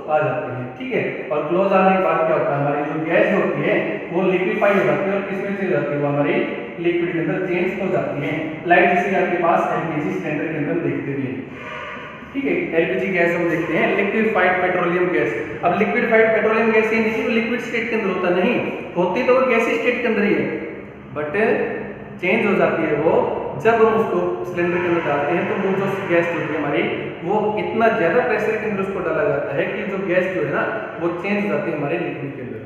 आ जाते हैं, ठीक है। और क्लोज आने के बाद क्या होता है, हमारी जो गैस होती है वो लिक्विफाई हो जाती है और किसमें चेंज जाती है, वो हमारे लिक्विड के अंदर चेंज हो जाती है। लाइक जैसे आपके पास एलपीजी सिलेंडर के अंदर देखते भी हैं, ठीक है। एलपीजी गैस हम देखते हैं लिक्विफाइड पेट्रोलियम गैस। अब लिक्विफाइड पेट्रोलियम गैस ये नहीं लिक्विड स्टेट के अंदर होता, नहीं होती तो वो गैसी स्टेट के अंदर ही है, बट चेंज हो जाती है वो जब हम उसको सिलेंडर के अंदर डालते हैं। तो वो जो गैस जो है हमारी वो इतना ज्यादा प्रेशर के अंदर उसको डाला जाता है कि जो गैस जो है ना वो चेंज हो जाती है हमारे लिक्विड के अंदर,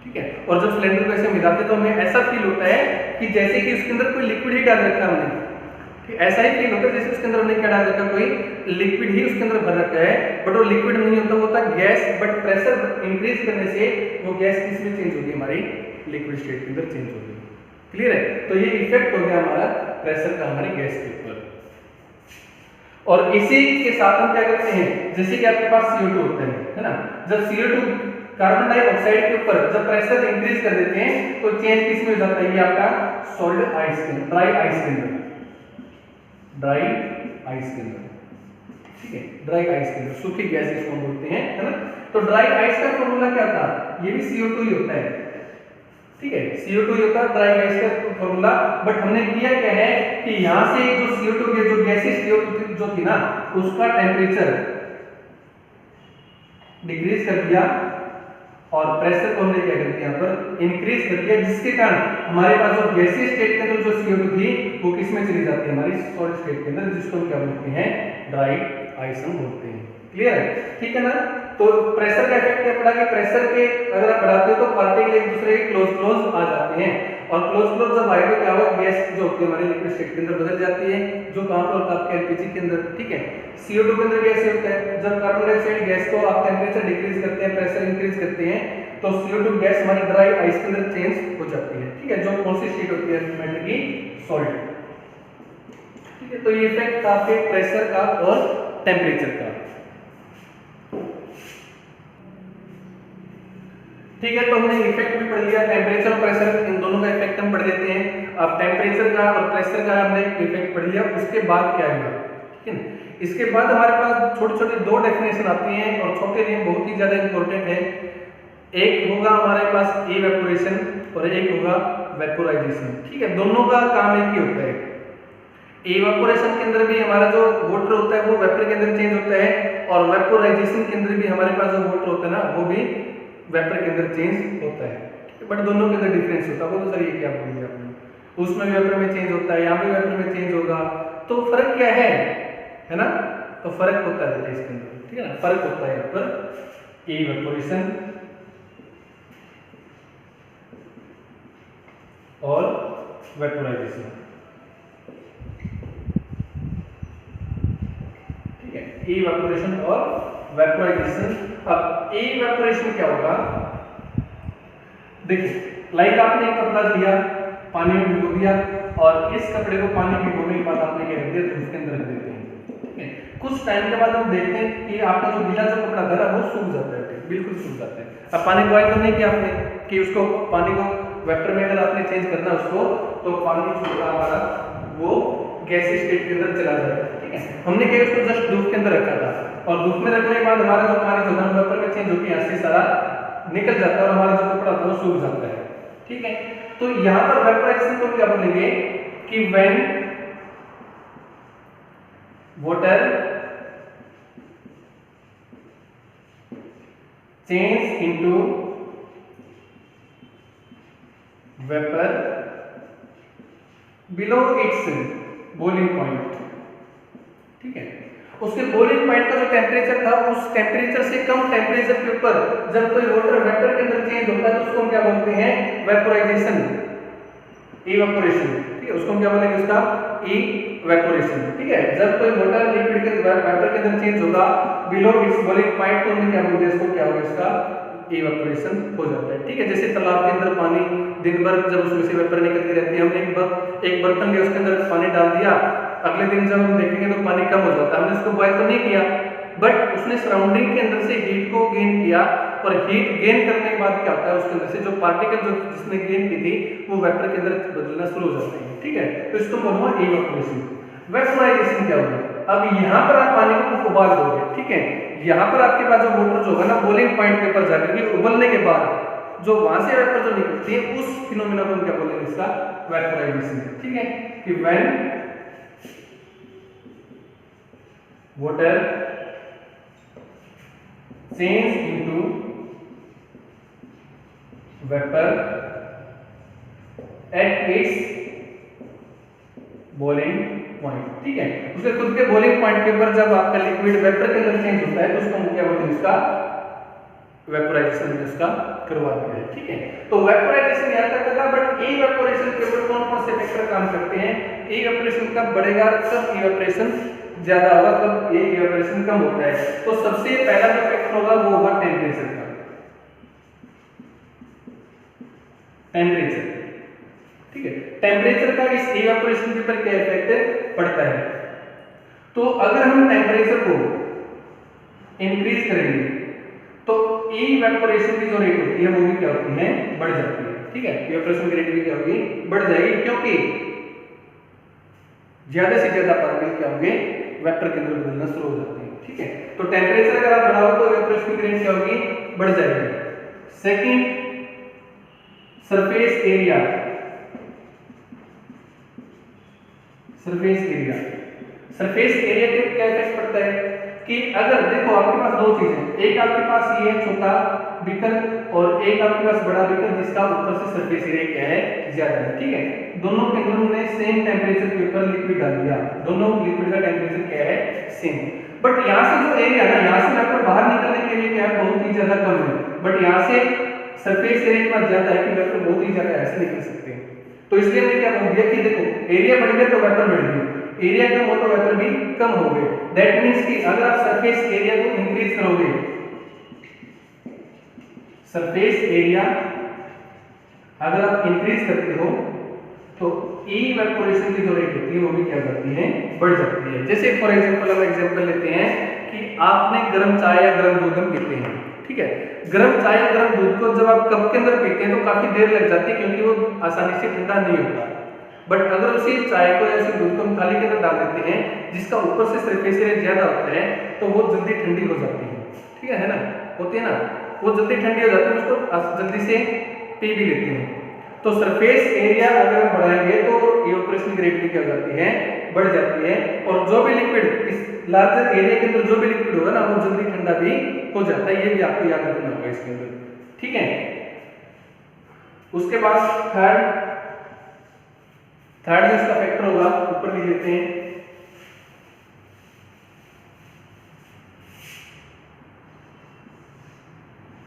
ठीक है। और जब सिलेंडर को ऐसे मिलाते हैं तो हमें ऐसा फील होता है कि जैसे कि उसके अंदर कोई लिक्विड ही डाल रखा है हमने, ठीक, ऐसा ही फील होता है जैसे उसके अंदर हमने क्या डाल रखा, कोई लिक्विड ही उसके अंदर भर रखा है, बट वो लिक्विड नहीं होता, वो होता गैस। बट प्रेशर इंक्रीज करने से वो गैस किसमें चेंज होगी, हमारी लिक्विड स्टेट के अंदर चेंज होगी, क्लियर है। तो ये इफेक्ट हो गया हमारा प्रेशर का हमारे गैस के ऊपर। और इसी के साथ हम क्या करते हैं, जैसे कि आपके पास CO2 होता है ना, जब CO2 कार्बन डाइऑक्साइड के ऊपर जब प्रेशर इंक्रीज कर देते हैं तो चेंज किसमें हो जाता है, ये आपका सॉलिड आइस के, ड्राई आइस के अंदर, ड्राई आइस के अंदर, ठीक है, ड्राई आइस के अंदर, सूखी गैस इसको हम बोलते हैं, है ना। तो ड्राई आइस का फॉर्मूला क्या था, ये भी CO2 ही होता है, ठीक है, CO2 ही होता है ड्राई गैस का फॉर्मूला। बट हमने किया क्या है कि यहां से जो CO2 की जो गैसेस CO2 जो थी ना, उसका टेम्परेचर डिक्रीज कर दिया और प्रेशर को हमने क्या कर दिया, यहाँ पर इंक्रीज कर दिया, जिसके कारण हमारे पास जो गैसीय स्टेट के अंदर जो CO2 थी वो किस में चली जाती है, हमारी सॉलिड स्टेट के अंदर, जिसको हम क्या बोलते हैं, ड्राई आइस हम बोलते हैं। क्लियर है, ठीक है ना। तो प्रेशर का इफेक्ट क्या पड़ा कि प्रेशर के अगर आप बढ़ाते हो तो पार्टिकल एक दूसरे के क्लोज आ जाते हैं, और क्लोज जब आए तो क्या होगा, गैस जो होती है हमारी लिक्विड स्टेट के अंदर बदल जाती है, जो कहां पर होता है आपके LPG के अंदर, ठीक है। CO2 के अंदर कैसे होता है, जब कार्बन डाइऑक्साइड गैस को आप टेम्परेचर डिक्रीज करते हैं, प्रेशर इंक्रीज करते हैं, तो CO2 गैस हमारी ड्राई आइस के अंदर चेंज हो जाती है, ठीक है, जो कौन सी स्टेट होती है मैटर की, सॉलिड, ठीक है। तो ये इफेक्ट था आपके प्रेशर का और टेम्परेचर का, ठीक है। तो हमने इफेक्ट भी पढ़ लिया, टेम्परेचर और प्रेशर, इन दोनों का इफेक्ट हम पढ़ लेते हैं। अब टेम्परेचर का और प्रेशर का हमने इफेक्ट पढ़ लिया, उसके बाद क्या होगा, ठीक है ना। इसके बाद हमारे पास छोटे छोटे दो डेफिनेशन आती हैं, और छोटे नहीं, बहुत ही ज्यादा इंपॉर्टेंट है। एक होगा हमारे पास इवेपोरेशन और एक होगा वेपोराइजेशन, ठीक है। दोनों का काम एक ही होता है। इवेपोरेशन के अंदर भी हमारा जो वाटर होता है वो वेपर के अंदर चेंज होता है, और वेपोराइजेशन के अंदर भी हमारे पास जो वाटर होता है ना, वो भी वेपर के अंदर चेंज होता है, बट दोनों के अंदर डिफरेंस होता है। बोलो सर ये क्या बोल दिया आपने, उसमें भी वेपर में चेंज होता है, यहाँ भी वेपर में चेंज होगा, तो फर्क क्या है ना। तो फर्क होता है इसके अंदर, ठीक है ना, फर्क होता है यहाँ पर इवेपोरेशन और वेपोराइजेशन, ठीक है, इवेपोरेशन और वेपोराइजेशन। अब इवेपोरेशन क्या होगा, देखिए लाइक आपने एक कपड़ा लिया, पानी में भिगो दिया, और इस कपड़े को पानी में भिगोने के बाद आपने क्या कर दिया, धूप के अंदर रख देते हैं, ठीक है। कुछ टाइम के बाद हम देखते हैं कि आपका जो गीला जो कपड़ा धरा वो सूख जाता है, बिल्कुल सूख जाता है। अब पानी बॉयल तो नहीं किया आपने कि उसको पानी को वेपर में अगर आपने चेंज करना उसको, तो पानी जो होगा हमारा वो गैसी स्टेट के अंदर चला जाएगा, ठीक है। हमने क्या उसको जस्ट धूप के अंदर रखा था, और धूप में रखने के बाद हमारा जो पानी जो है वेपर में चेंज होकर यहाँ से सारा निकल जाता है, और हमारा जो कपड़ा था वो सूख जाता है, ठीक है। तो यहाँ पर वेपोराइजेशन को क्या बोलेंगे कि when water change into vapour below it's boiling point, ठीक है। उसके बॉइलिंग पॉइंट का जो टेम्परेचर था, उस टेम्परेचर से कम टेम्परेचर के ऊपर जब कोई वाटर वेपर के अंदर चेंज होता है तो उसको हम क्या बोलते हैं, वेपोराइजेशन, इवेपोरेशन, ठीक है। उसको हम क्या बोलेंगे, उसका इवेपोरेशन, ठीक है। जब कोई वाटर लिक्विड के वेपर के अंदर चेंज होगा बिलो इट्स बॉइलिंग पॉइंट, तो हम क्या बोलते हैं, इसको क्या होगा, इसका इवेपोरेशन हो जाता है, ठीक है। जैसे तालाब के अंदर पानी दिन भर जब उसमें से वेपर निकलती रहती है, हमने एक बर्तन लिया, उसके अंदर पानी डाल दिया, अगले दिन जब हम देखेंगे तो पानी कम हो जाता है। हमने उसको बॉयल तो नहीं किया, बट उसने सराउंडिंग के अंदर से हीट को गेन किया, और हीट गेन करने के बाद क्या होता है, उसके अंदर से जो पार्टिकल जो जिसने गेन की थी वो वेपर के अंदर बदलना शुरू हो जाते हैं, ठीक है। तो इसको बोलूंगा इवेपोरेशन। वेपोराइजेशन क्या होगा, अब यहाँ पर आप पानी को उबाल दोगे, ठीक है। यहाँ पर आपके पास जो वाटर जो होगा ना, बॉइलिंग पॉइंट के ऊपर जाकर के उबलने के बाद जो वहां से वेपर जो निकलती है, उस फिनोमेना को हम क्या बोलेंगे, इसका वेपोराइजेशन, ठीक है। कि when water change into vapour at its boiling point, ठीक है। उसके खुद के बॉइलिंग पॉइंट के ऊपर जब आपका लिक्विड वेपर के अंदर चेंज होता है तो उसको हम क्या बोलते हैं, इसका वेपोराइजेशन इसका करवा दिया है, ठीक है। तो वेपोराइजेशन यहाँ तक था, बट इवेपोरेशन के ऊपर कौन कौन से फैक्टर काम करते हैं, इवेपोरेशन कब बढ़ेगा, कब इवेपोरेशन ज्यादा होगा, कब ये इवेपोरेशन कम होता है। तो सबसे पहला जो फैक्टर होगा वो होगा टेम्परेचर का, टेम्परेचर, ठीक है। टेम्परेचर का इस इवेपोरेशन के ऊपर क्या इफेक्ट पड़ता है, तो अगर हम टेम्परेचर को इंक्रीज करेंगे तो इवेपोरेशन की जो रेट होती है वो भी क्या होती है, बढ़ जाती है, ठीक है। इवेपोरेशन की रेट भी क्या होगी, बढ़ जाएगी, क्योंकि ज्यादा से ज्यादा पार्टिकल क्या होंगे, वेपर के अंदर बदलना शुरू हो जाते हैं। ठीक है, तो टेम्परेचर अगर आप बढ़ाओ तो इवेपोरेशन की रेट क्या होगी, बढ़ जाएगी। Second, surface area. Surface area, surface area के क्या इफेक्ट पड़ता है कि अगर देखो आपके पास दो चीजें, एक आपके पास ये है छोटा बीकर और एक आपके पास बड़ा बीकर जिसका ऊपर से सरफेस एरिया क्या है, ज्यादा है। ठीक है, दोनों के अंदर हमने सेम टेम्परेचर के ऊपर लिक्विड डाल दिया, दोनों लिक्विड का टेम्परेचर क्या है, सेम। बट यहाँ से जो एरिया ना, यहाँ से वेपर बाहर निकलने के लिए क्या है, बहुत ही ज्यादा कम है। बट यहाँ से सरफेस एरिया इतना ज्यादा है कि वेपर बहुत ही ज्यादा ऐसे निकल सकते हैं। तो इसलिए हमने क्या बोल दिया कि देखो एरिया बढ़ गया तो वेपर बढ़ गई, एरिया कम हो तो वेपर भी कम हो गए। दैट मींस कि अगर आप सरफेस एरिया को इंक्रीज करोगे, सरफेस एरिया अगर आप इंक्रीज करते हो तो इवेपोरेशन की जो रेट होती है वो भी क्या जाती है, बढ़ जाती है। जैसे फॉर एग्जांपल हम एग्जांपल लेते हैं कि आपने गर्म चाय या गर्म दूध हम पीते हैं। ठीक है, गर्म चाय या गर्म दूध को जब आप कप के अंदर पीते हैं तो काफी देर लग जाती है क्योंकि वो आसानी से ठंडा नहीं होता। बट अगर उसी चाय को या उसी दूध को हम थाली के अंदर डाल देते हैं जिसका ऊपर से सरफेस एरिया ज्यादा होता है तो वो जल्दी ठंडी हो जाती है। ठीक है ना, होती है ना, वो जल्दी ठंडी हो जाती है, उसको जल्दी से पी भी लेते हैं। तो सरफेस एरिया अगर हम बढ़ाएंगे तो इवेपोरेशन की रेट भी क्या हो जाती है, बढ़ जाती है। और जो भी लिक्विड इस लार्जर एरिया के अंदर जो भी लिक्विड होगा ना वो जल्दी ठंडा भी हो जाता है, ये भी आपको याद रखना होगा इसके अंदर। ठीक है, उसके बाद थर्ड जो इसका फैक्टर होगा ऊपर लिख लेते हैं,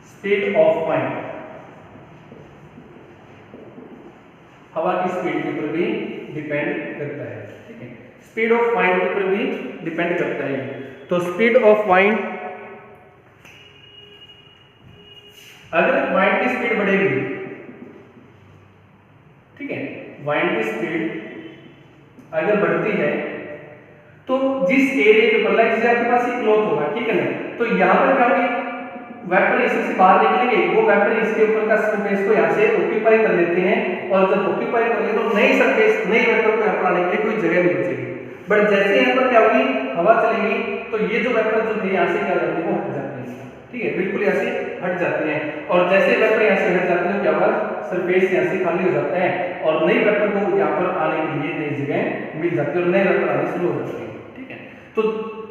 स्पीड ऑफ वाइंड। हवा की स्पीड के ऊपर भी डिपेंड करता है। ठीक है, स्पीड ऑफ वाइंड के ऊपर भी डिपेंड करता है। तो स्पीड ऑफ वाइंड, अगर वाइंड की स्पीड बढ़ेगी, ठीक है, वाइंड की स्पीड अगर बढ़ती है तो जिस एरिया के ऊपर जैसे आपके पास एक क्लॉथ होगा, ठीक है ना, तो यहाँ पर क्या होगी, वेपर इससे से बाहर निकलेंगे, वो वेपर इसके ऊपर का सरफेस को यहाँ से ऑक्यूपाई कर लेते हैं और जब ऑक्यूपाई कर ले तो नई सरफेस, नई वेपर को यहाँ पर आने के लिए कोई जगह नहीं बचेगी। बट जैसे यहाँ पर क्या होगी, हवा चलेगी तो ये जो वेपर जो थे यहाँ से क्या जाते हैं, वो हट जाते हैं। ठीक है, बिल्कुल यहाँ से हट जाते हैं और जैसे वेपर यहाँ से हट जाते हैं क्या होगा, सरफेस यहाँ से खाली हो जाता है और नई वेपर को यहाँ पर आने के लिए नई जगह मिल जाती है और नए वेपर आने शुरू हो जाते हैं। ठीक है, तो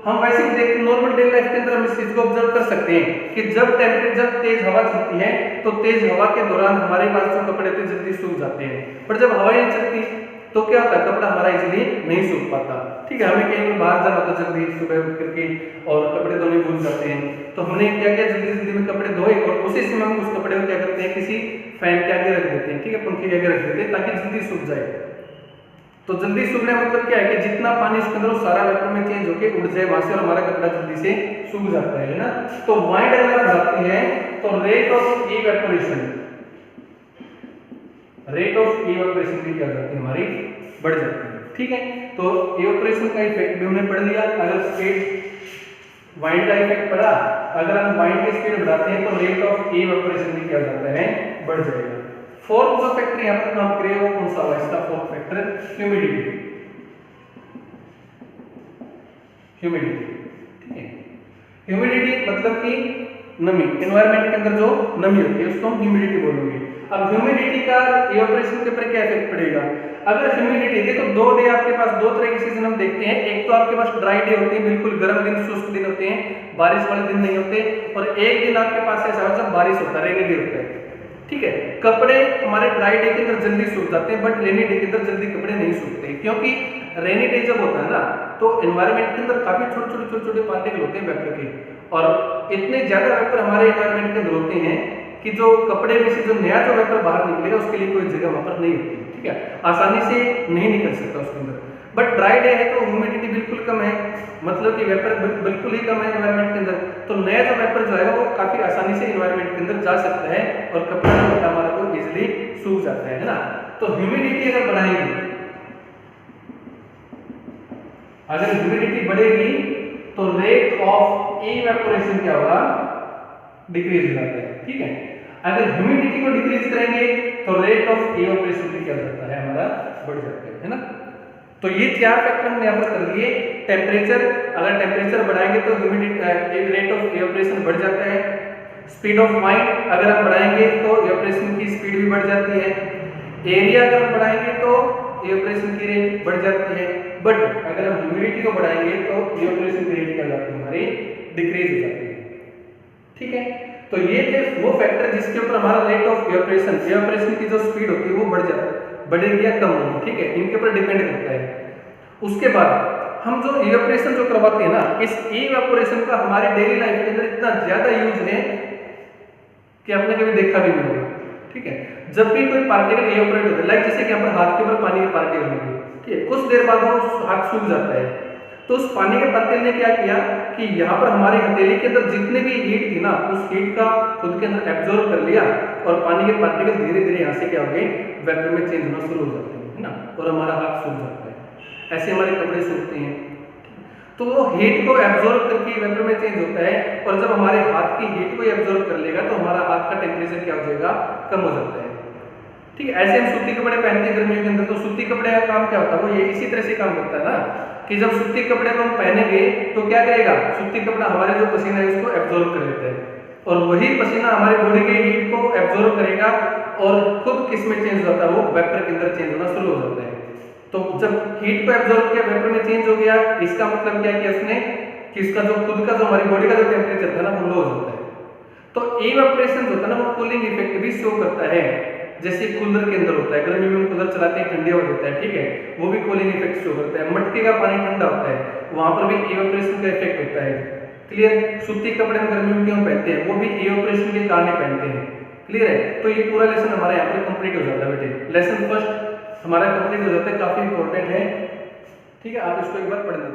हम वैसे ही देखते हैं नॉर्मल डे लाइफ के अंदर हम इस चीज को ऑब्जर्व कर सकते हैं कि जब टेम्परेचर तेज हवा चलती है तो तेज हवा के दौरान हमारे पास जो कपड़े थे जल्दी सूख जाते हैं। पर जब हवा नहीं चलती तो क्या होता है, कपड़ा हमारा इजीली नहीं सूख पाता। ठीक है, हमें कहीं बाहर जाना होता जल्दी सुबह उठ करके और कपड़े धोने भूल जाते हैं, तो हमने क्या किया, जल्दी जल्दी में कपड़े धोए और उसी समय हम उस कपड़े को क्या करते हैं, किसी फैन के आगे रख देते हैं। ठीक है, पंखे के आगे रख देते हैं ताकि जल्दी सूख जाए। तो जल्दी सूखने मतलब क्या है कि जितना पानी उसके अंदर सारा वेपर में चेंज होकर उड़ जाए वहां से और हमारा कपड़ा जल्दी से सूख जाता है ना। तो वाइंड अगर आप बढ़ाते हैं तो rate of evaporation, rate of evaporation भी क्या जाती है, हमारी बढ़ जाती है। ठीक है, तो इवेपोरेशन का इफेक्ट भी हमने पढ़ लिया। अगर स्पीड वाइंड का इफेक्ट पड़ा, अगर हम वाइंड की स्पीड बढ़ाते हैं तो रेट ऑफ इवेपोरेशन भी क्या जाता है, बढ़ जाएगा। फोर्थ जो फैक्टर यहाँ पर काम करेगा वो कौन सा होगा, इसका फोर्थ फैक्टर ह्यूमिडिटी। ह्यूमिडिटी, ठीक है, ह्यूमिडिटी मतलब कि नमी, एनवायरनमेंट के अंदर जो नमी होती है उसको हम ह्यूमिडिटी बोलेंगे। अब ह्यूमिडिटी का इवेपोरेशन के ऊपर क्या इफेक्ट पड़ेगा, अगर ह्यूमिडिटी देखो दो डे आपके पास, दो तरह के सीजन हम देखते हैं, एक तो आपके पास ड्राई डे होते हैं, बिल्कुल गर्म दिन, शुष्क दिन होते हैं, बारिश वाले दिन नहीं होते, और एक दिन आपके पास ऐसा होता है जब बारिश होता है, रेनी डे होता है। ठीक है, कपड़े हमारे ड्राई डे के अंदर जल्दी सूख जाते हैं बट रेनी डे के अंदर जल्दी कपड़े नहीं सूखते, क्योंकि रेनी डे जब होता है ना तो एनवायरनमेंट के अंदर काफी छोटे छोटे पार्टिकल होते हैं वेपर के, और इतने ज्यादा वेपर हमारे एनवायरनमेंट के अंदर होते हैं कि जो कपड़े में से जो नया जो वेपर बाहर निकलेगा उसके लिए कोई जगह वहां पर नहीं होती। ठीक है, आसानी से नहीं निकल सकता उसके अंदर। बट ड्राई डे है तो ह्यूमिडिटी बिल्कुल कम है, मतलब कि वेपर बिल्कुल ही कम है एनवायरनमेंट के अंदर, तो नया जो वेपर जो है वो काफी आसानी से एनवायरनमेंट के अंदर जा सकता है और कपड़ा हमारा को इजीली सूख जाता है ना। तो ह्यूमिडिटी अगर बढ़ाएंगे, अगर ह्यूमिडिटी बढ़ेगी तो रेट ऑफ इवेपोरेशन क्या होगा, डिक्रीज हो जाता है। ठीक है, अगर ह्यूमिडिटी को डिक्रीज करेंगे तो रेट ऑफ इवेपोरेशन भी क्या हो जाता है, हमारा बढ़ जाता है ना। तो ये 4 फैक्टर हमने यहाँ पर कर लिए। टेम्परेचर, अगर टेम्परेचर बढ़ाएंगे तो ह्यूमिडिटी रेट ऑफ इवेपोरेशन बढ़ जाता है। स्पीड ऑफ वाइंड अगर हम बढ़ाएंगे तो इवेपोरेशन की स्पीड भी बढ़ जाती है। एरिया अगर हम बढ़ाएंगे तो इवेपोरेशन की रेट बढ़ जाती है। बट अगर हम ह्यूमिडिटी को बढ़ाएंगे तो इवेपोरेशन की रेट क्या जाती है हमारी, डिक्रीज हो जाती है। ठीक है, तो ये थे वो फैक्टर जिसके ऊपर हमारा रेट ऑफ इवेपोरेशन की जो स्पीड होती है वो बढ़ेगी या कम होगी। ठीक है, इनके ऊपर डिपेंड करता है। उसके बाद हम जो इवेपोरेशन जो करवाते हैं ना, इस इवेपोरेशन का हमारी डेली लाइफ के अंदर इतना ज्यादा यूज है कि आपने कभी देखा भी नहीं होगा। ठीक है, जब भी कोई पार्टिकल इवेपोरेट होता है, लाइक जैसे कि यहाँ पर हाथ के ऊपर पानी के पार्टिकल होंगे, ठीक है, कुछ देर बाद वो हाथ सूख जाता है, तो उस पानी के पार्टिकल ने क्या किया कि यहाँ पर हमारी हथेली के अंदर जितने भी हीट थी ना, उस हीट का खुद के अंदर एब्जॉर्ब कर लिया और पानी के पार्टिकल धीरे धीरे यहाँ से क्या हो गए, वेपर में चेंज होना शुरू हो जाते हैं, है ना, और हमारा हाथ सूख जाता है। ऐसे हमारे कपड़े सूखते हैं, तो वो हीट को एब्जॉर्ब करके वेपर में चेंज होता है, और जब हमारे हाथ की हीट को एब्जॉर्ब कर लेगा तो हमारा हाथ का टेम्परेचर क्या हो जाएगा, कम हो जाता है। ठीक है, ऐसे हम सूती कपड़े पहनते हैं गर्मियों के अंदर, तो सूती कपड़े का काम क्या होता है, वो ये इसी तरह से काम करता है ना, कि जब सूती कपड़े को हम पहनेंगे तो क्या करेगा, सूती कपड़ा हमारे जो पसीना है उसको एब्जॉर्ब कर लेता है, और वही पसीना हमारी बॉडी के हीट को एब्जॉर्ब करेगा और खुद किस में चेंज होता है, वो वेपर के अंदर चेंज होना शुरू हो जाता है। तो जब हीट को एब्जॉर्ब किया, वेपर में चेंज हो गया, इसका मतलब क्या किया इसने कि इसका जो खुद का जो हमारी बॉडी का जो टेम्परेचर था ना वो लो हो जाता है। तो इवेपोरेशन जो होता है ना वो कूलिंग इफेक्ट भी शो करता है, जैसे कूलर के अंदर होता है, गर्मी में हम कूलर चलाते हैं, ठंडी हवा देता है, ठीक है, वो भी कूलिंग इफेक्ट शो करता है। मटके का पानी ठंडा होता है, वहां पर भी इवेपोरेशन का इफेक्ट होता है। क्लियर, सूती कपड़े हम गर्मी में क्यों पहनते हैं, वो भी इवेपोरेशन के कारण ही पहनते हैं। क्लियर है, तो ये पूरा लेसन हमारा यहाँ पर कंप्लीट हो जाता है बेटे, लेसन फर्स्ट हमारा कंप्लीट हो जाता है, काफी इंपॉर्टेंट है। ठीक है, आप इसको एक बार पढ़ लें।